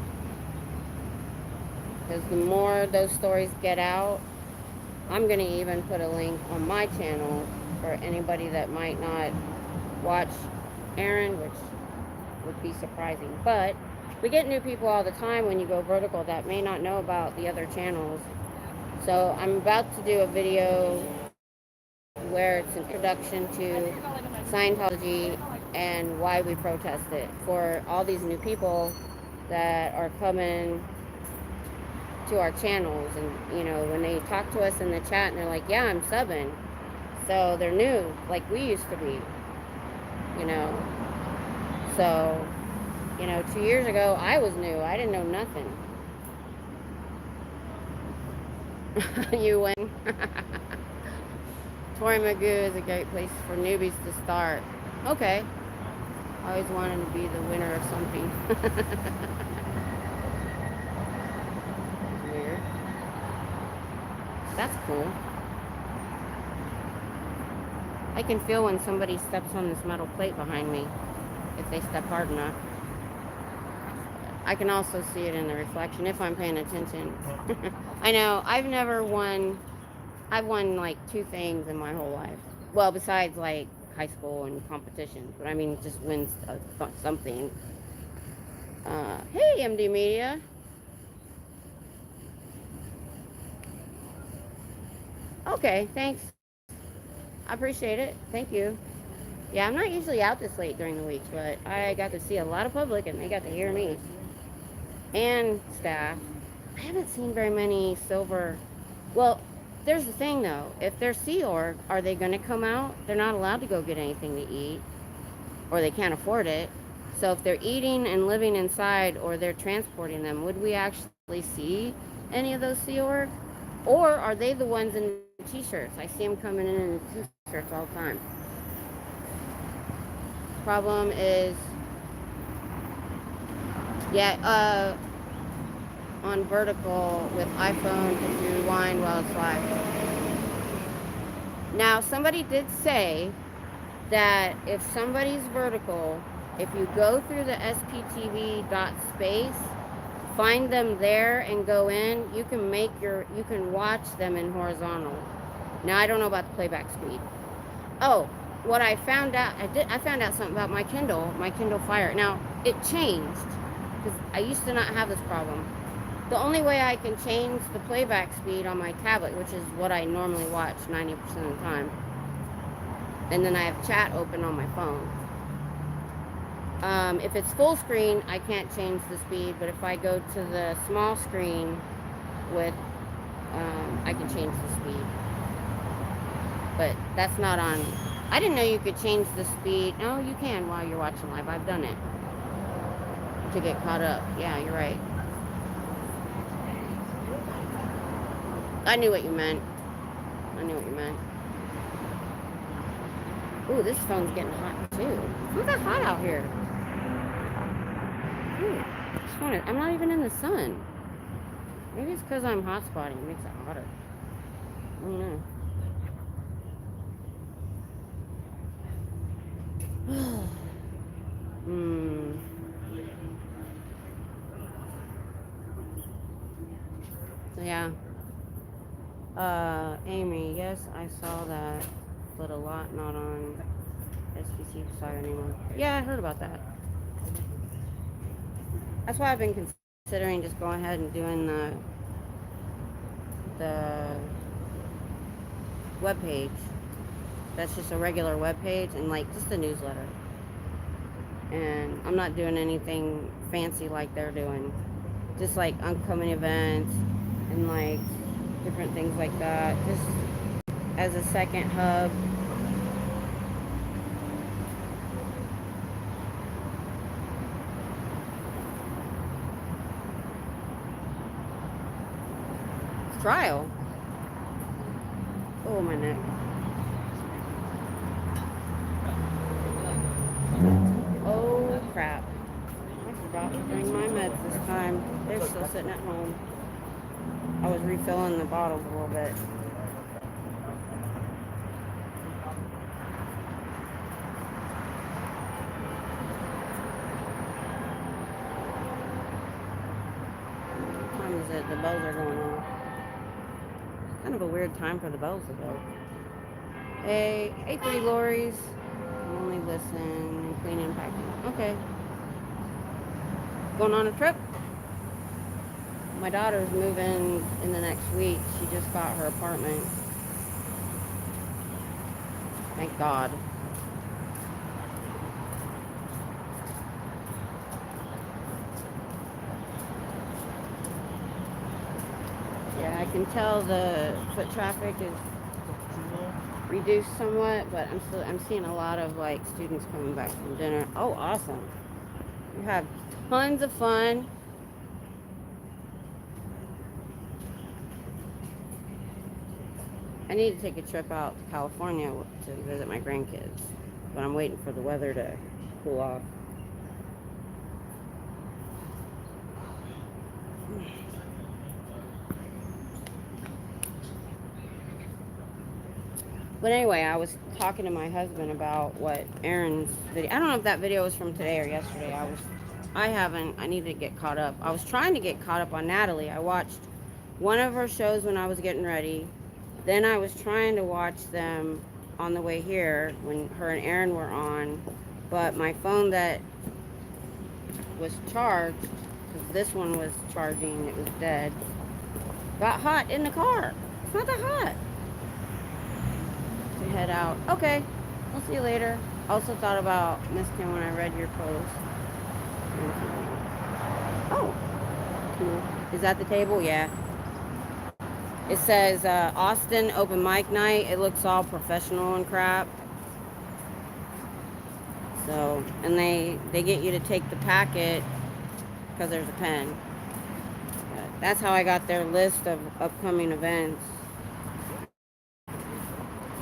Because the more those stories get out, I'm going to even put a link on my channel for anybody that might not watch Aaron, which would be surprising. But we get new people all the time when you go vertical that may not know about the other channels. So I'm about to do a video where it's an introduction to Scientology and why we protest it for all these new people that are coming to our channels. And, you know, when they talk to us in the chat and they're like, yeah, I'm subbing. So they're new, like we used to be, you know. So, you know, 2 years ago, I was new. I didn't know nothing. You win. Tori Magoo is a great place for newbies to start. Okay. I always wanted to be the winner of something. Weird. That's cool. I can feel when somebody steps on this metal plate behind me, if they step hard enough. I can also see it in the reflection if I'm paying attention. I know, I've won like 2 things in my whole life. Well, besides like high school and competitions, but I mean, just wins something. Hey, MD Media. Okay, thanks. I appreciate it. Thank you. Yeah, I'm not usually out this late during the week, but I got to see a lot of public and they got to hear me. And staff. I haven't seen very many silver. Well, there's the thing though. If they're Sea Org, are they going to come out? They're not allowed to go get anything to eat, or they can't afford it. So if they're eating and living inside, or they're transporting them, would we actually see any of those Sea Org? Or are they the ones in the t-shirts? I see them coming in t-shirts all the time. Problem is, yeah, on vertical with iPhone to rewind while it's live. Now, somebody did say that if somebody's vertical, if you go through the sptv.space, find them there and go in, you can watch them in horizontal. Now, I don't know about the playback speed. Oh, what I found out, I found out something about my Kindle Fire. Now, it changed, because I used to not have this problem. The only way I can change the playback speed on my tablet, which is what I normally watch 90% of the time, and then I have chat open on my phone. If it's full screen, I can't change the speed, but if I go to the small screen with, I can change the speed. But that's not on. I didn't know you could change the speed. No, you can while you're watching live. I've done it to get caught up. Yeah, you're right. I knew what you meant. Ooh, this phone's getting hot too. It's not that hot out here. Ooh, I'm not even in the sun. Maybe it's because I'm hot spotting. It makes it hotter. I don't know. Yeah. Amy, yes, I saw that, but a lot not on SBC side anymore. Yeah, I heard about that. That's why I've been considering just going ahead and doing the webpage. That's just a regular webpage and like just a newsletter. And I'm not doing anything fancy like they're doing. Just like upcoming events and like different things like that. Just as a second hub. Trial. Oh, my neck. Oh, crap. I forgot to bring my meds this time. They're still sitting at home. I was refilling the bottles a little bit. What time is it? The bells are going off. It's kind of a weird time for the bells to go. Hey, 8:30 lorries. Only listen and clean and packing. Okay. Going on a trip? My daughter's moving in the next week. She just got her apartment. Thank God. Yeah, I can tell the foot traffic is reduced somewhat, but I'm seeing a lot of like students coming back from dinner. Oh, awesome. You have tons of fun. I need to take a trip out to California to visit my grandkids, but I'm waiting for the weather to cool off. But anyway, I was talking to my husband about what Aaron's video. I don't know if that video was from today or yesterday. I need to get caught up. I was trying to get caught up on Natalie. I watched one of her shows when I was getting ready. Then I was trying to watch them on the way here when her and Aaron were on. But my phone that was charged, because this one was charging, it was dead, got hot in the car. It's not that hot. To head out. Okay, we'll see you later. Also thought about Miss Kim when I read your post. Oh, cool. Is that the table? Yeah. It says Austin open mic night. It looks all professional and crap. So, and they get you to take the packet because there's a pen. That's how I got their list of upcoming events.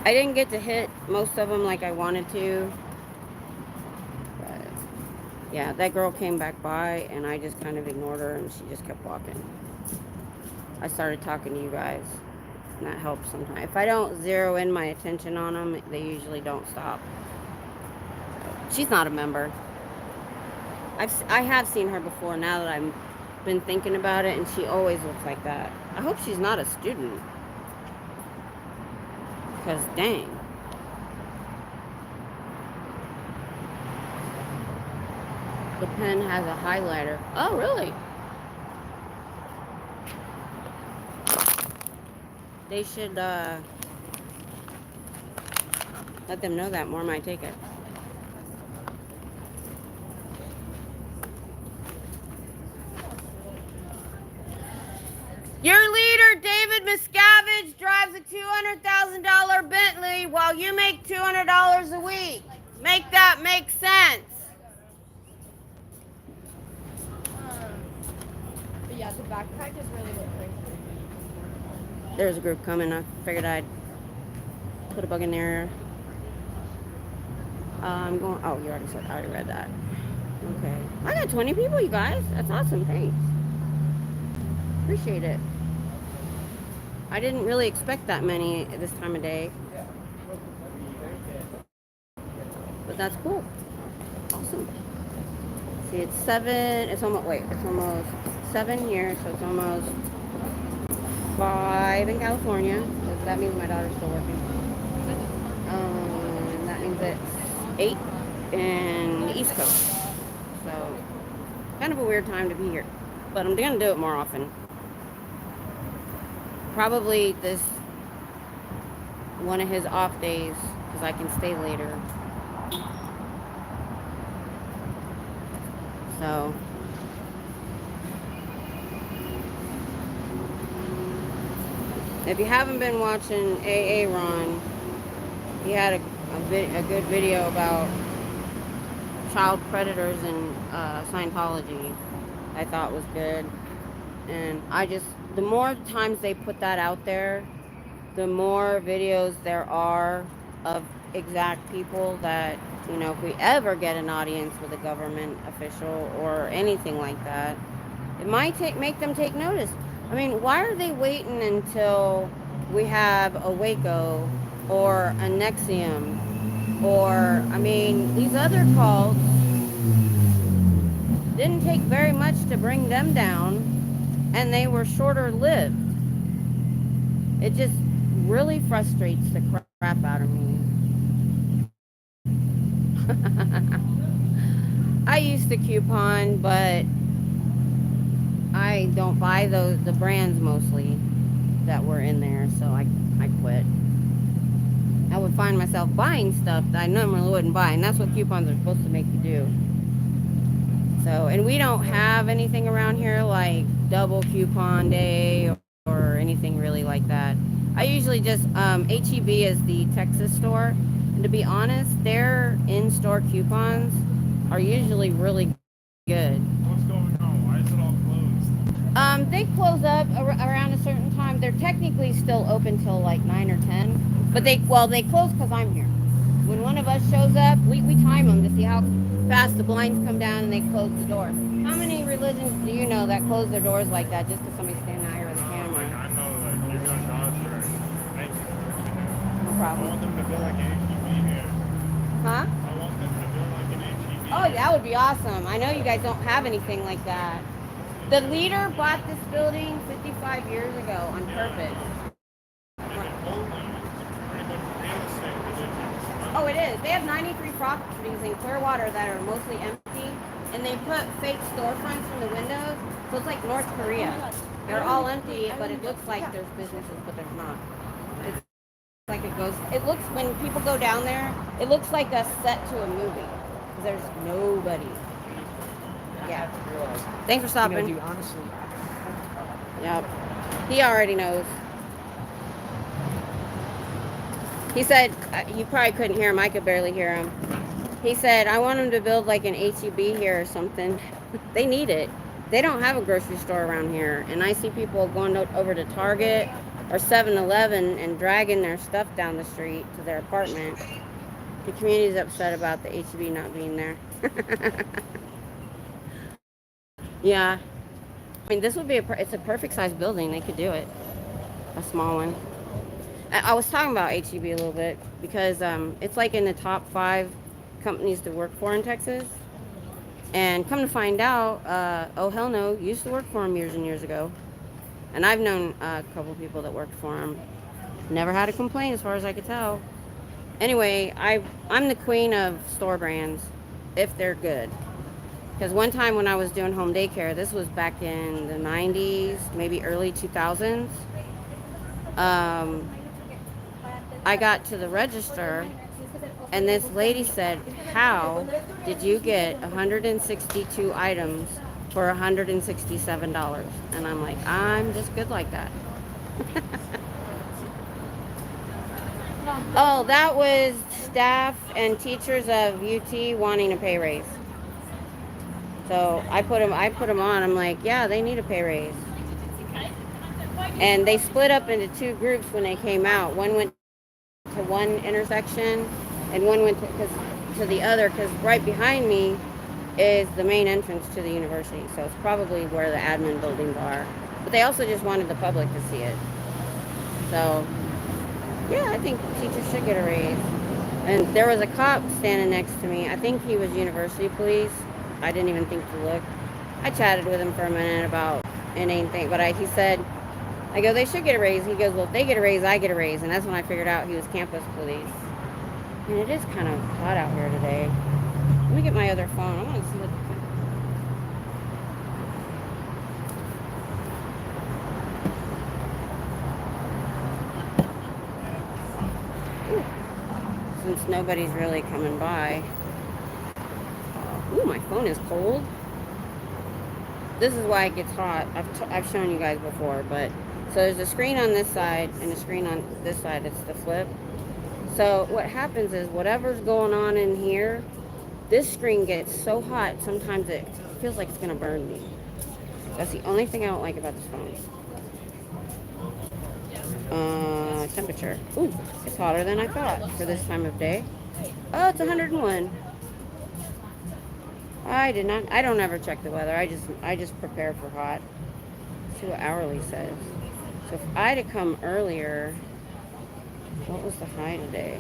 I didn't get to hit most of them like I wanted to. But yeah, that girl came back by and I just kind of ignored her and she just kept walking. I started talking to you guys and that helps sometimes. If I don't zero in my attention on them, they usually don't stop. So, she's not a member. I have seen her before now that I've been thinking about it, and she always looks like that. I hope she's not a student. Because, dang. The pen has a highlighter. Oh, really? They should let them know that more might take it. Your leader, David Miscavige, drives a $200,000 Bentley while you make $200 a week. Make that make sense. But yeah, the backpack is really what brings me. There's a group coming. I figured I'd put a bug in there. I'm going. Oh, you already said. I already read that. Okay. I got 20 people, you guys. That's awesome. Thanks. Appreciate it. I didn't really expect that many at this time of day. But that's cool. Awesome. See, it's 7. It's almost 7 here, so it's almost 5 in California. So that means my daughter's still working. That means it's 8 in the East Coast. So, kind of a weird time to be here. But I'm going to do it more often. Probably this one of his off days, because I can stay later. So, if you haven't been watching AA Ron, he had a good video about child predators in Scientology. I thought was good. And the more times they put that out there, the more videos there are of exact people that, you know, if we ever get an audience with a government official or anything like that, it might make them take notice. I mean, why are they waiting until we have a Waco or a Nexium or, I mean, these other cults didn't take very much to bring them down, and they were shorter lived. It just really frustrates the crap out of me. I used to coupon, but I don't buy the brands mostly that were in there, so I quit. I would find myself buying stuff that I normally wouldn't buy, and that's what coupons are supposed to make you do. So, and we don't have anything around here like double coupon day or anything really like that. I usually just, HEB is the Texas store, and to be honest, their in-store coupons are usually really good. What's going on? Why is it all closed? They close up around a certain time. They're technically still open till like 9 or 10, but they close because I'm here. When one of us shows up, we time them to see how fast the blinds come down and they close the door. How many religions do you know that close their doors like that just because somebody's standing out here with a camera? I know, like, you're going dogs for thank you. No I problem. want them to build like an HEB here. Huh? I want them to build like an HEB. Oh, that would be awesome. I know you guys don't have anything like that. The leader bought this building 55 years ago on purpose. Oh, it is. They have 93 properties in Clearwater that are mostly empty, and they put fake storefronts in the windows, so it's like North Korea. They're all empty, but it looks like there's businesses, but there's not. It's like a ghost. It looks, when people go down there, it looks like a set to a movie. There's nobody. Yeah. Thanks for stopping. You know, dude, honestly. Yep. He already knows. He said, you probably couldn't hear him. I could barely hear him. He said, I want him to build like an HEB here or something. They need it. They don't have a grocery store around here. And I see people going over to Target or 7-Eleven and dragging their stuff down the street to their apartment. The community's upset about the HEB not being there. Yeah. I mean, this would be it's a perfect size building. They could do it. A small one. I was talking about HEB a little bit because it's like in the top 5 companies to work for in Texas. And come to find out, oh hell no, used to work for them years and years ago. And I've known a couple people that worked for them. Never had a complaint as far as I could tell. Anyway, I'm the queen of store brands if they're good. Because one time when I was doing home daycare, this was back in the 90s, maybe early 2000s. I got to the register and this lady said, how did you get 162 items for $167? And I'm like, I'm just good like that. Oh, that was staff and teachers of UT wanting a pay raise. So I put them on. I'm like, yeah, they need a pay raise. And they split up into 2 groups when they came out. One went to one intersection and one went to the other, because right behind me is the main entrance to the university. So it's probably where the admin buildings are. But they also just wanted the public to see it. So yeah, I think teachers should get a raise. And there was a cop standing next to me. I think he was university police. I didn't even think to look. I chatted with him for a minute about anything, but he said, I go, they should get a raise. He goes, well, if they get a raise, I get a raise. And that's when I figured out he was campus police. And it is kind of hot out here today. Let me get my other phone. I want to see what since nobody's really coming by. Ooh, my phone is cold. This is why it gets hot. I've shown you guys before, but so there's a screen on this side and a screen on this side. It's the flip. So what happens is whatever's going on in here, this screen gets so hot sometimes it feels like it's gonna burn me. That's the only thing I don't like about this phone. Temperature. Ooh, it's hotter than I thought for this time of day. Oh, it's 101. I don't ever check the weather. I just prepare for hot. See what hourly says. So if I'd have come earlier, what was the high today?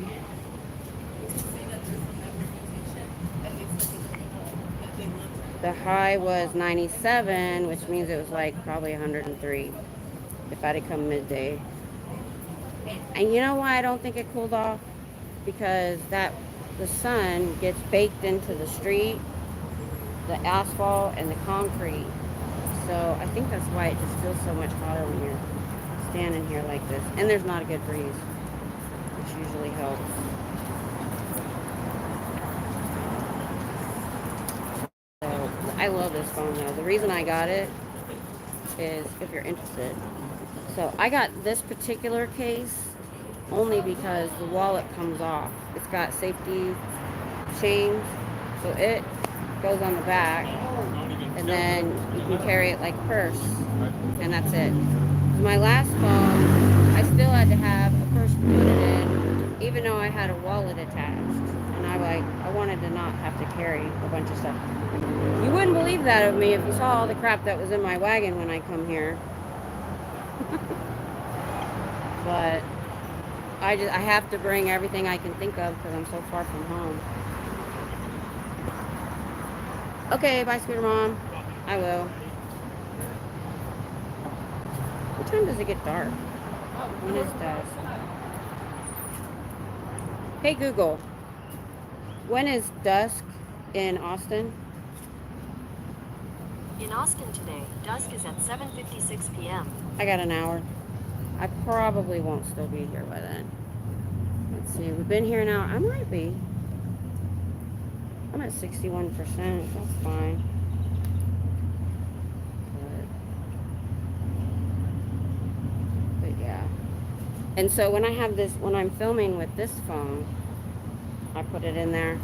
The high was 97, which means it was like probably 103 if I'd have come midday. And you know why I don't think it cooled off? Because the sun gets baked into the street, the asphalt, and the concrete. So I think that's why it just feels so much hotter when you're standing here like this. And there's not a good breeze, which usually helps. So I love this phone though. The reason I got it is if you're interested. So I got this particular case only because the wallet comes off. It's got safety chains, so it goes on the back, and then you can carry it like a purse, and that's it. My last phone, I still had to have a purse to put it in, even though I had a wallet attached, and I wanted to not have to carry a bunch of stuff. You wouldn't believe that of me if you saw all the crap that was in my wagon when I come here. But I have to bring everything I can think of because I'm so far from home. Okay, bye, Scooter Mom. I will. What time does it get dark? When is dusk? Hey, Google. When is dusk in Austin? In Austin today, dusk is at 7:56 p.m. I got an hour. I probably won't still be here by then. Let's see. We've been here an hour. I might be. I'm at 61%. That's fine. But yeah. And so when I'm filming with this phone, I put it in there.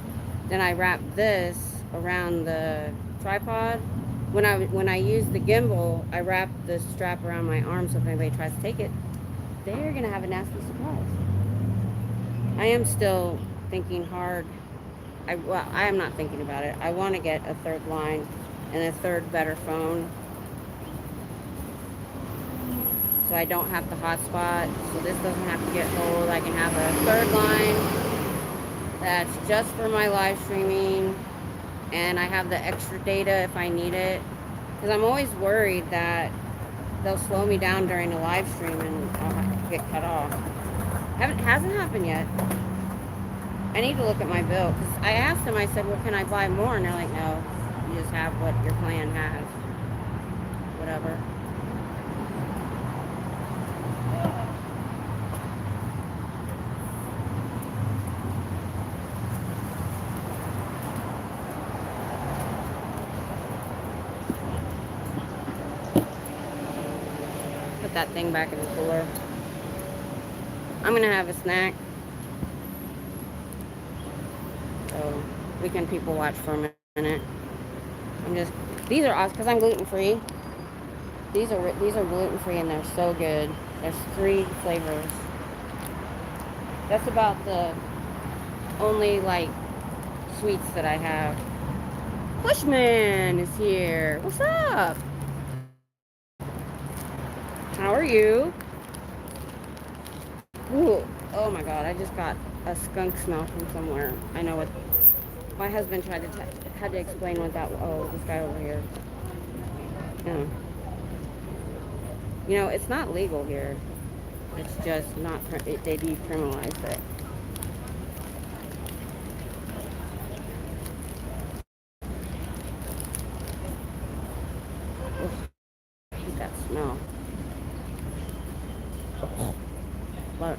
Then I wrap this around the tripod. When I use the gimbal, I wrap the strap around my arm so if anybody tries to take it, they're gonna have a nasty surprise. I am still thinking hard. I am not thinking about it. I want to get a third line and a third better phone, so I don't have to hotspot. So this doesn't have to get hold. I can have a third line that's just for my live streaming, and I have the extra data if I need it. Because I'm always worried that they'll slow me down during a live stream and I'll have to get cut off. Hasn't happened yet. I need to look at my bill because I asked them. I said, "Well, can I buy more?" And they're like, "No, you just have what your plan has." Whatever. Put that thing back in the cooler. I'm gonna have a snack. So we can people watch for a minute. These are awesome because I'm gluten free. These are gluten free and they're so good. There's 3 flavors. That's about the only like sweets that I have. Bushman is here. What's up? How are you? Ooh, oh my God! I just got a skunk smell from somewhere. I know what. My husband had to explain what that. Oh, this guy over here. Yeah. You know, it's not legal here. It's just not. They decriminalized it. Ugh, I hate that smell. But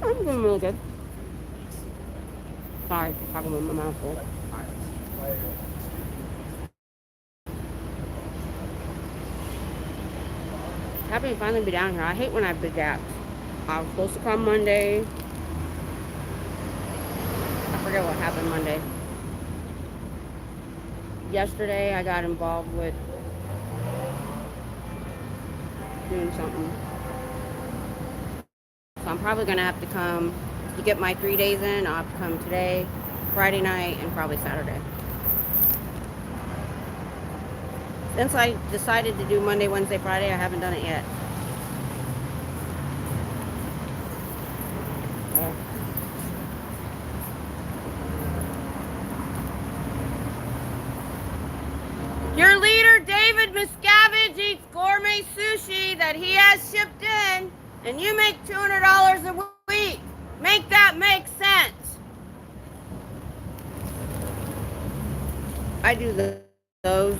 I'm doing really good. Sorry, talking with my mouth full. Happy to finally be down here. I hate when I big gaps. I was supposed to come Monday. I forget what happened Monday. Yesterday I got involved with doing something. So I'm probably going to have to come to get my 3 days in. I'll have to come today, Friday night, and probably Saturday. Since I decided to do Monday, Wednesday, Friday, I haven't done it yet. Your leader, David Miscavige, eats gourmet sushi that he has shipped in, and you make $200 a week. Make that make sense. I do those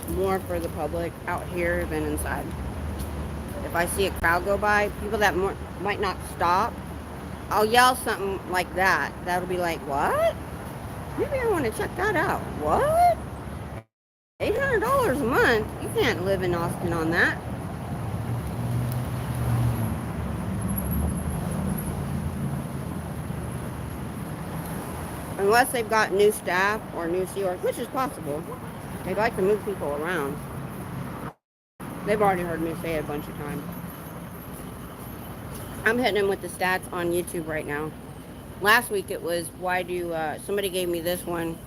more for the public out here than inside. If I see a crowd go by, people that might not stop, I'll yell something like that. That'll be like, what? Maybe I want to check that out. What? $800 a month? You can't live in Austin on that. Unless they've got new staff or new CEOs, which is possible. They'd like to move people around. They've already heard me say it a bunch of times. I'm hitting them with the stats on YouTube right now. Last week it was, why do, somebody gave me this one.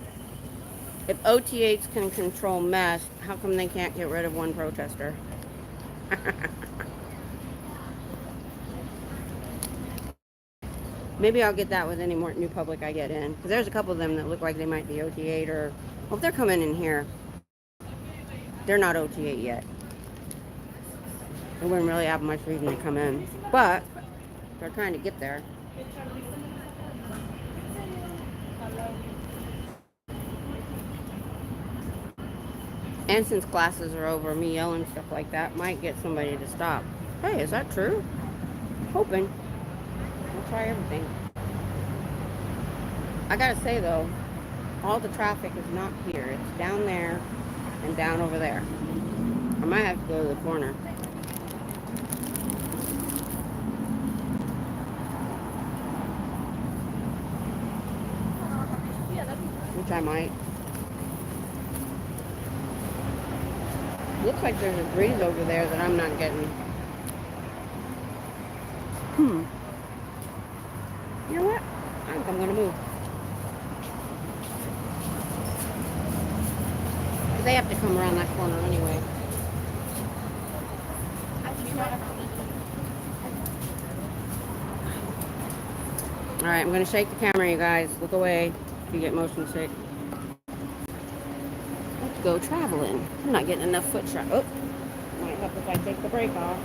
If OTAs can control mess, how come they can't get rid of one protester? Maybe I'll get that with any more new public I get in. Because there's a couple of them that look like they might be OTA or... Well, if they're coming in here, they're not OTA yet. They wouldn't really have much reason to come in. But they're trying to get there. And since classes are over, me yelling stuff like that might get somebody to stop. Hey, is that true? Hoping. I'll try everything. I gotta say though, all the traffic is not here. It's down there and down over there. I might have to go to the corner. Which I might. Looks like there's a breeze over there that I'm not getting. You know what? I think I'm gonna move. They have to come around that corner anyway. Alright, I'm gonna shake the camera, you guys. Look away if you get motion sick. Let's go traveling. I'm not getting enough foot traffic. Oh, might help if I take the brake off.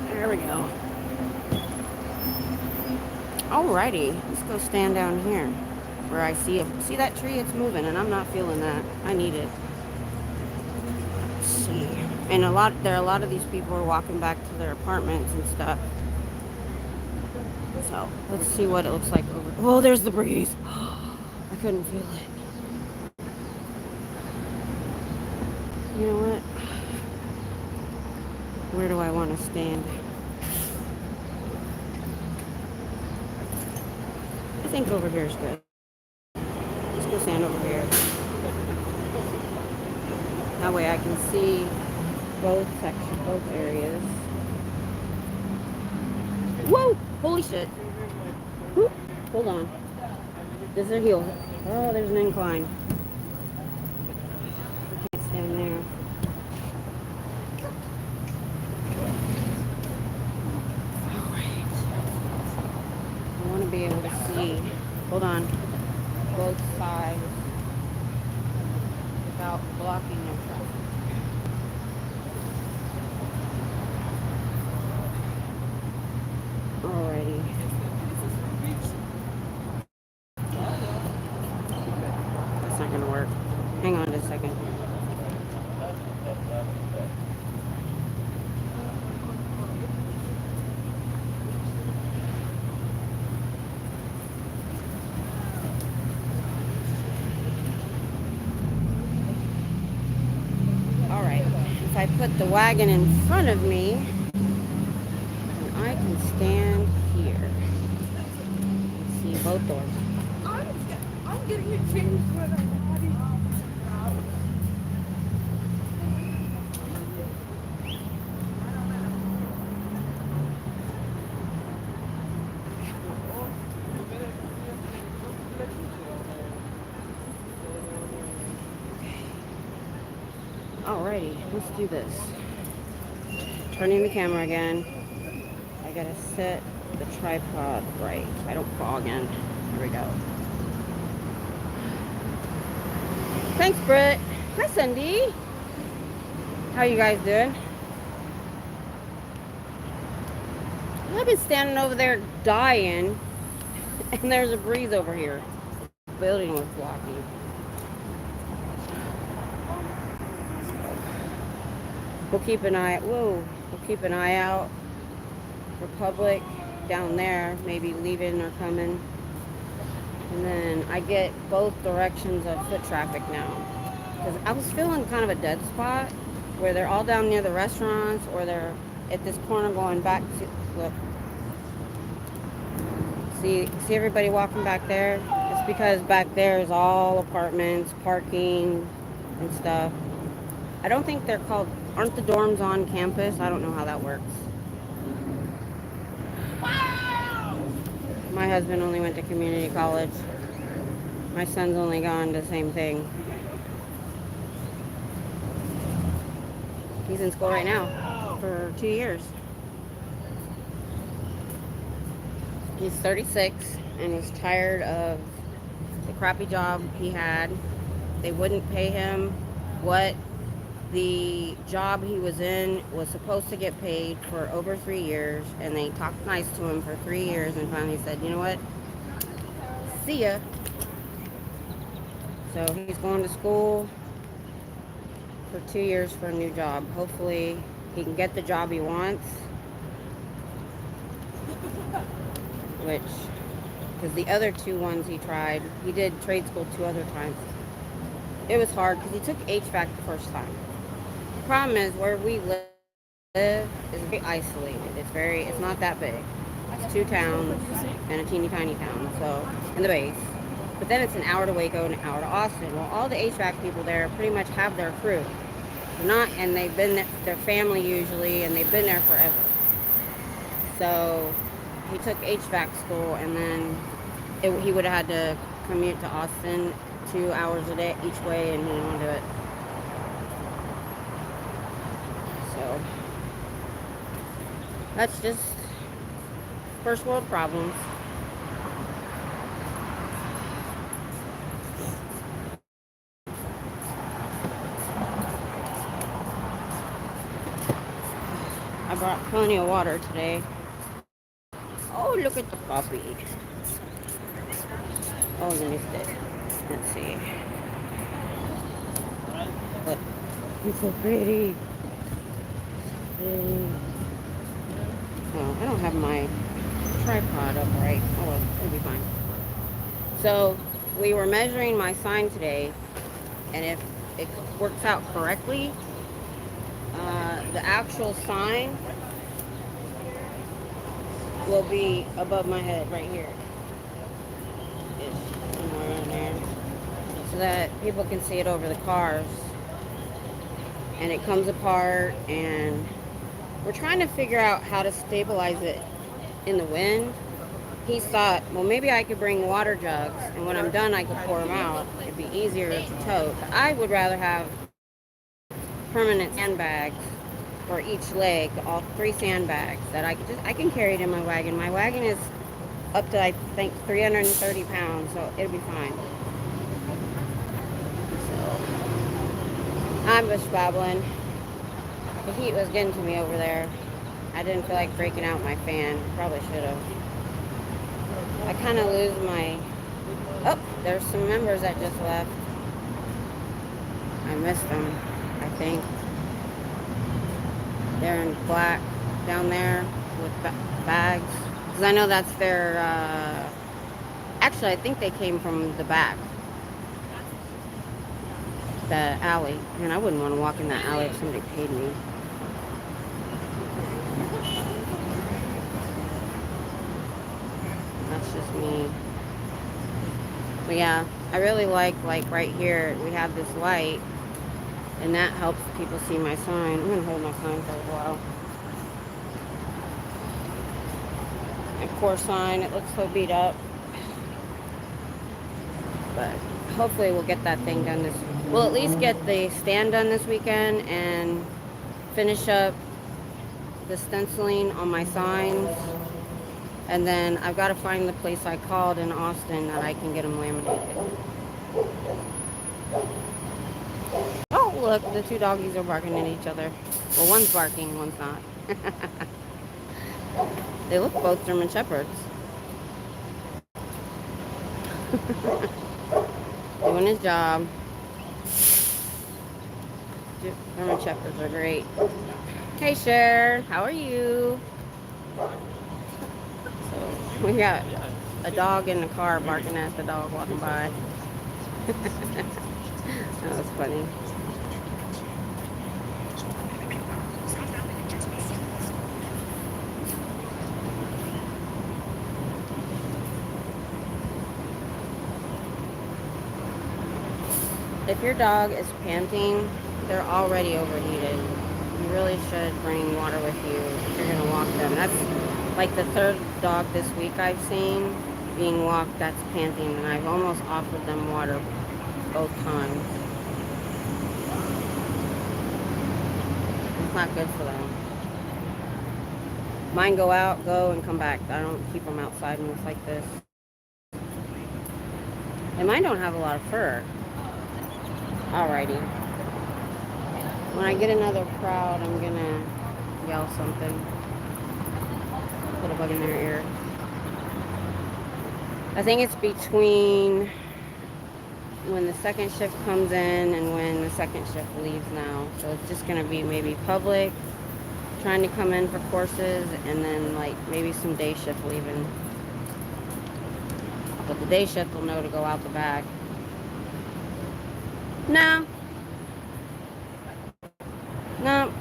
There we go. Alrighty, let's go stand down here where I see that tree? It's moving, and I'm not feeling that. I need it. Let's see. And there are a lot of these people are walking back to their apartments and stuff. So let's see what it looks like over. Oh, there's the breeze. I couldn't feel it. You know what? Where do I want to stand? I think over here is good. Let's go stand over here. That way I can see both sections, both areas. Whoa! Holy shit. Whoop. Hold on. This is a hill. Oh, there's an incline. I can't stand there. Alright. I want to be able to see. Hold on. Both sides without blocking their traffic. Alrighty. That's not gonna work. Hang on just a second. Alright. If I put the wagon in front of me, I can stand here. See both doors. I'm getting a change for the body. Alrighty, let's do this. Turning the camera again. I gotta set the tripod right so I don't fall again. Here we go. Thanks, Britt. Hi, Cindy. How you guys doing? I've been standing over there dying, and there's a breeze over here. The building was blocking. We'll keep an eye. Whoa. We'll keep an eye out for public down there, maybe leaving or coming. And then I get both directions of foot traffic now. Because I was feeling kind of a dead spot where they're all down near the restaurants or they're at this corner going back to, look. See everybody walking back there? It's because back there is all apartments, parking, and stuff. I don't think they're called, aren't the dorms on campus? I don't know how that works. My husband only went to community college. My son's only gone to the same thing. He's in school right now for 2 years. He's 36 and he's tired of the crappy job he had. They wouldn't pay him what the job he was in was supposed to get paid for over 3 years, and they talked nice to him for 3 years and finally said, you know what? See ya. So he's going to school for 2 years for a new job. Hopefully he can get the job he wants, which, because the other 2 ones he tried, he did trade school 2 other times. It was hard because he took HVAC the first time. The problem is where we live is very isolated. It's not that big. It's 2 towns and a teeny tiny town, so, in the base. But then it's an hour to Waco and an hour to Austin. Well, all the HVAC people there pretty much have their crew. And they've been there, their family usually, and they've been there forever. So he took HVAC school, and then he would have had to commute to Austin 2 hours a day each way, and he didn't want to do it. So that's just first world problems. I brought plenty of water today. Oh, look at the puppy. Oh, let me see. Let's see. Look, he's so pretty. Oh, I don't have my tripod upright. Oh, well, it'll be fine. So, we were measuring my sign today, and if it works out correctly, the actual sign will be above my head right here. It's somewhere in there. So that people can see it over the cars. And it comes apart, and we're trying to figure out how to stabilize it in the wind. He thought, well, maybe I could bring water jugs, and when I'm done I could pour them out. It'd be easier to tote. But I would rather have permanent sandbags for each leg, all 3 sandbags that I can carry it in my wagon. My wagon is up to, I think, 330 pounds, so it'll be fine. So I'm just babbling. The heat was getting to me over there. I didn't feel like breaking out my fan. Probably should have. I kind of lose my... Oh, there's some members that just left. I missed them, I think. They're in black down there with bags. Because I know that's their... Actually, I think they came from the back. The alley. Man, I wouldn't want to walk in that alley if somebody paid me. That's just me. But yeah, I really like right here, we have this light, and that helps people see my sign. I'm going to hold my sign for a while. My core sign, it looks so beat up. But hopefully we'll get that thing done this we'll at least get the stand done this weekend and finish up the stenciling on my signs. And then I've got to find the place I called in Austin that I can get them laminated. Oh, look, the two doggies are barking at each other. Well, one's barking, one's not. They look both German Shepherds. Doing his job. German Shepherds are great. Hey, Cher, how are you? So, we got a dog in the car barking at the dog walking by. That was funny. If your dog is panting, they're already overheated. You really should bring water with you if you're going to walk them. That's like the third dog this week I've seen being walked that's panting, and I've almost offered them water both times. It's not good for them. Mine go out, go, and come back. I don't keep them outside when it's like this. And mine don't have a lot of fur. Alrighty. When I get another crowd, I'm gonna yell something. Put a bug in their ear. I think it's between when the second shift comes in and when the second shift leaves now. So it's just gonna be maybe public, trying to come in for courses, and then like maybe some day shift leaving. But the day shift will know to go out the back. No,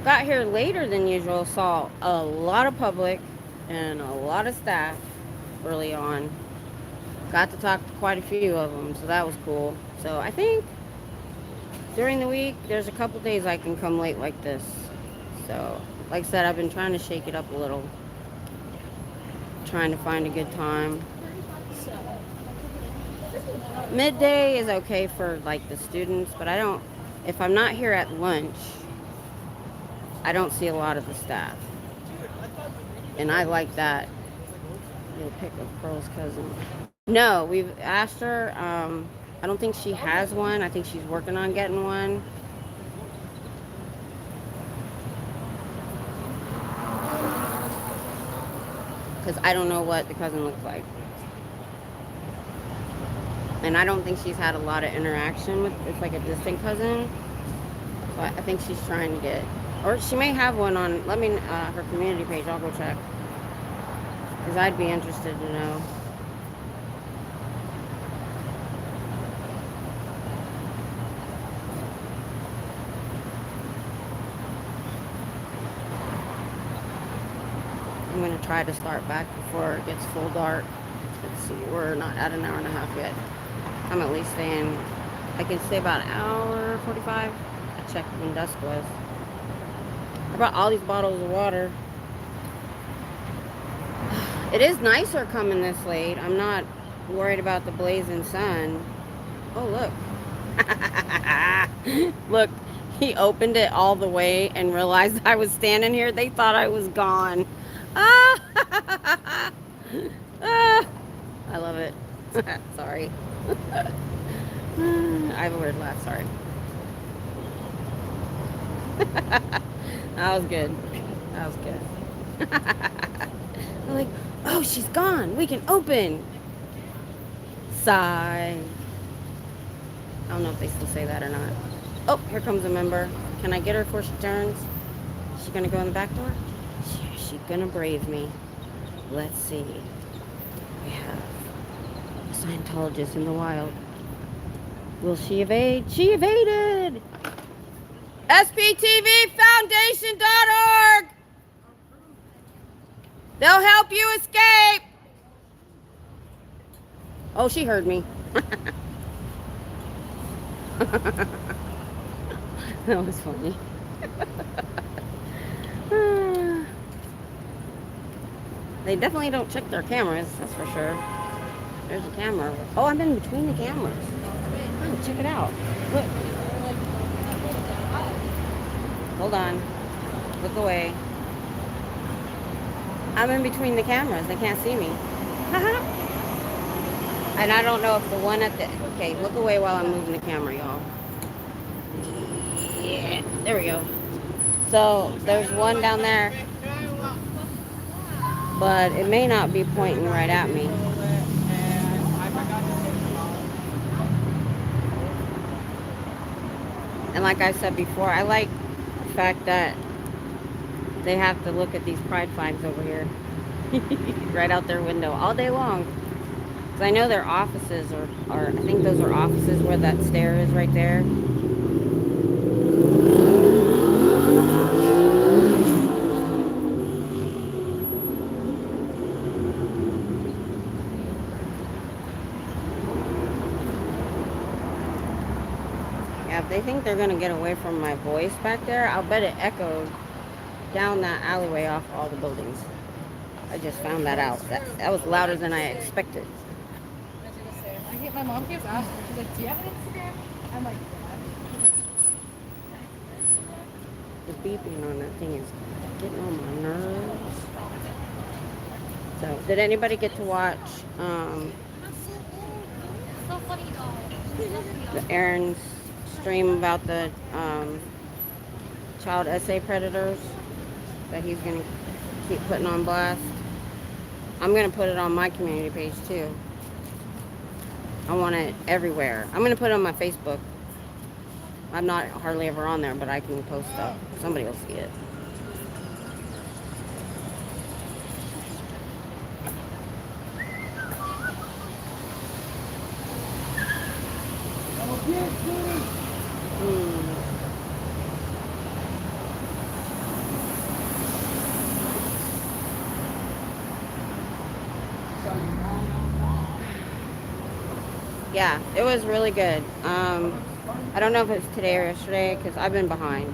got here later than usual, saw a lot of public and a lot of staff early on. Got to talk to quite a few of them, so that was cool. So I think during the week, there's a couple days I can come late like this. So, like I said, I've been trying to shake it up a little. Trying to find a good time. Midday is okay for like the students, but if I'm not here at lunch, I don't see a lot of the staff. And I like that. You'll pick up Pearl's cousin. No, we've asked her. I don't think she has one. I think she's working on getting one. Because I don't know what the cousin looks like. And I don't think she's had a lot of interaction with, it's like a distant cousin. So I think she's trying to get, or she may have one on, her community page, I'll go check. Because I'd be interested to know. I'm going to try to start back before it gets full dark. Let's see, we're not at an hour and a half yet. I'm at least staying, I can stay about an hour, 45. I checked when dusk was. I brought all these bottles of water. It is nicer coming this late. I'm not worried about the blazing sun. Oh, look. Look, he opened it all the way and realized I was standing here. They thought I was gone. Ah! Ah! I love it. Sorry. I have a weird laugh, sorry. That was good. That was good. I'm like, oh, she's gone. We can open. Sigh. I don't know if they still say that or not. Oh, here comes a member. Can I get her before she turns? Is she gonna go in the back door? Is she gonna brave me? Let's see. We have a Scientologist in the wild. Will she evade? She evaded! SPTVFoundation.org! They'll help you escape! Oh, she heard me. That was funny. They definitely don't check their cameras, that's for sure. There's a camera. Oh, I'm in between the cameras. Oh, check it out. Look. Hold on. Look away. I'm in between the cameras. They can't see me. And I don't know if the one at the... Okay, look away while I'm moving the camera, y'all. Yeah, there we go. So, there's one down there. But it may not be pointing right at me. And like I said before, I like the fact that they have to look at these pride flags over here. Right out their window all day long. Because I know their offices are, I think those are offices where that stair is right there. Yeah, if they think they're going to get away from my voice back there, I'll bet it echoed down that alleyway off all the buildings. I just found that out. That was louder than I expected. My mom keeps asking me, she's like, do you have an Instagram? I'm like, The beeping on that thing is getting on my nerves. So, did anybody get to watch Aaron's stream about the child essay predators that he's going to keep putting on blast? I'm going to put it on my community page too. I want it everywhere. I'm going to put it on my Facebook. I'm not hardly ever on there, but I can post stuff. Somebody will see it. Yeah, it was really good. I don't know if it's today or yesterday because I've been behind.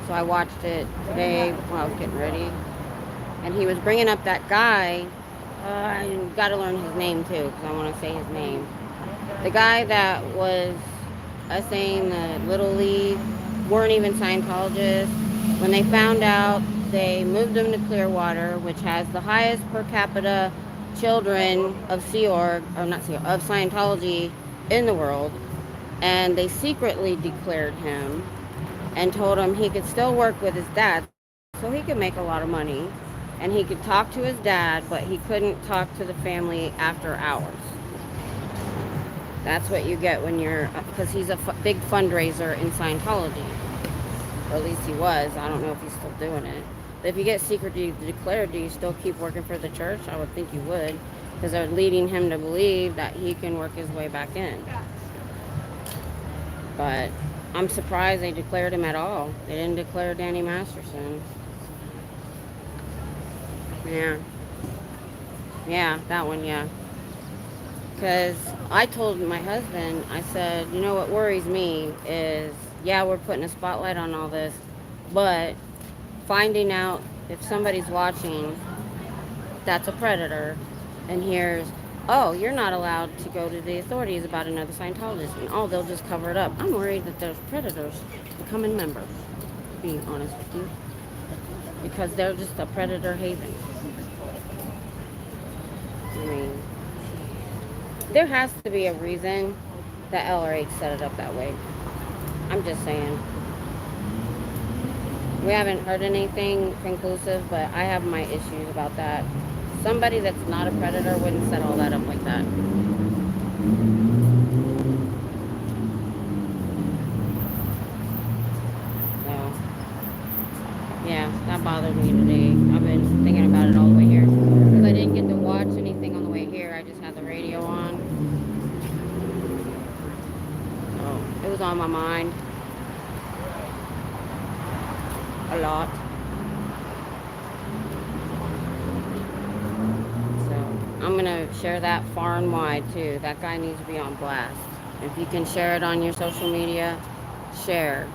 So I watched it today while I was getting ready. And he was bringing up that guy. I got to learn his name too because I want to say his name. The guy that was saying the Little League weren't even Scientologists. When they found out, they moved them to Clearwater, which has the highest per capita children of Sea Org, or not Sea Org, of Scientology in the world. And they secretly declared him and told him he could still work with his dad so he could make a lot of money. And he could talk to his dad, but he couldn't talk to the family after hours. That's what you get when you're, because he's a big fundraiser in Scientology. Or at least he was. I don't know if he's still doing it. But if you get secretly declared, do you still keep working for the church? I would think you would. Because they're leading him to believe that he can work his way back in. But I'm surprised they declared him at all. They didn't declare Danny Masterson. Yeah. Yeah, that one, yeah. Because I told my husband, I said, you know what worries me is, yeah, we're putting a spotlight on all this, but finding out if somebody's watching that's a predator and hears, oh, you're not allowed to go to the authorities about another Scientologist, and oh, they'll just cover it up. I'm worried that there's predators becoming members, to be honest with you, because they're just a predator haven. I mean, there has to be a reason that LRH set it up that way. I'm just saying. We haven't heard anything conclusive, but I have my issues about that. Somebody that's not a predator wouldn't set all that up like that. So, yeah, that bothered me today. I've been thinking about it all the way here. Because I didn't get to watch anything on the way here. I just had the radio on. So, it was on my mind. A lot. So I'm gonna share that far and wide too. That guy needs to be on blast. If you can share it on your social media, share.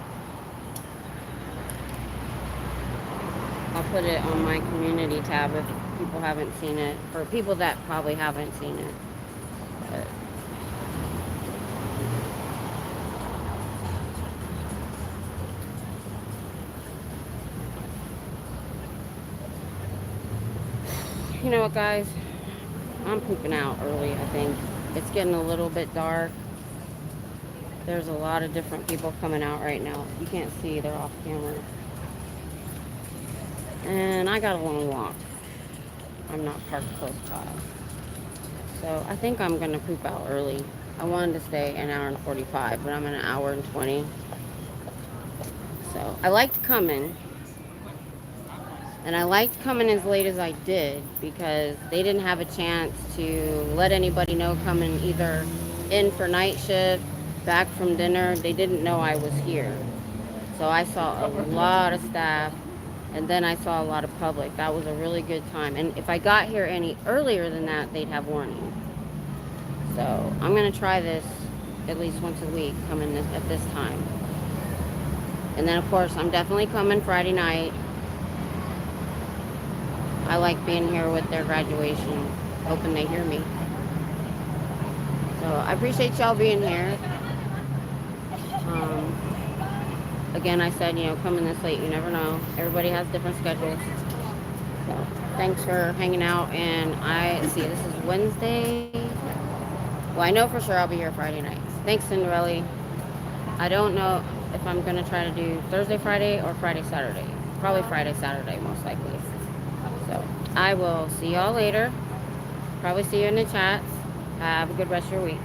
I'll put it on my community tab if people haven't seen it, for people that probably haven't seen it. But, you know what, guys? I'm pooping out early, I think. It's getting a little bit dark. There's a lot of different people coming out right now. You can't see, they're off camera. And I got a long walk. I'm not parked close by. So I think I'm going to poop out early. I wanted to stay an hour and 45, but I'm in an hour and 20. So I liked coming. And I liked coming as late as I did because they didn't have a chance to let anybody know coming either in for night shift, back from dinner. They didn't know I was here. So I saw a lot of staff, and then I saw a lot of public. That was a really good time. And if I got here any earlier than that, they'd have warning. So I'm going to try this at least once a week, coming at this time. And then, of course, I'm definitely coming Friday night. I like being here with their graduation, hoping they hear me. So I appreciate y'all being here. Again, I said, you know, coming this late, you never know. Everybody has different schedules. So thanks for hanging out. And let's see, this is Wednesday. Well, I know for sure I'll be here Friday night. Thanks, Cinderella. I don't know if I'm going to try to do Thursday, Friday, or Friday, Saturday. Probably Friday, Saturday, most likely. So I will see y'all later. Probably see you in the chats. Have a good rest of your week.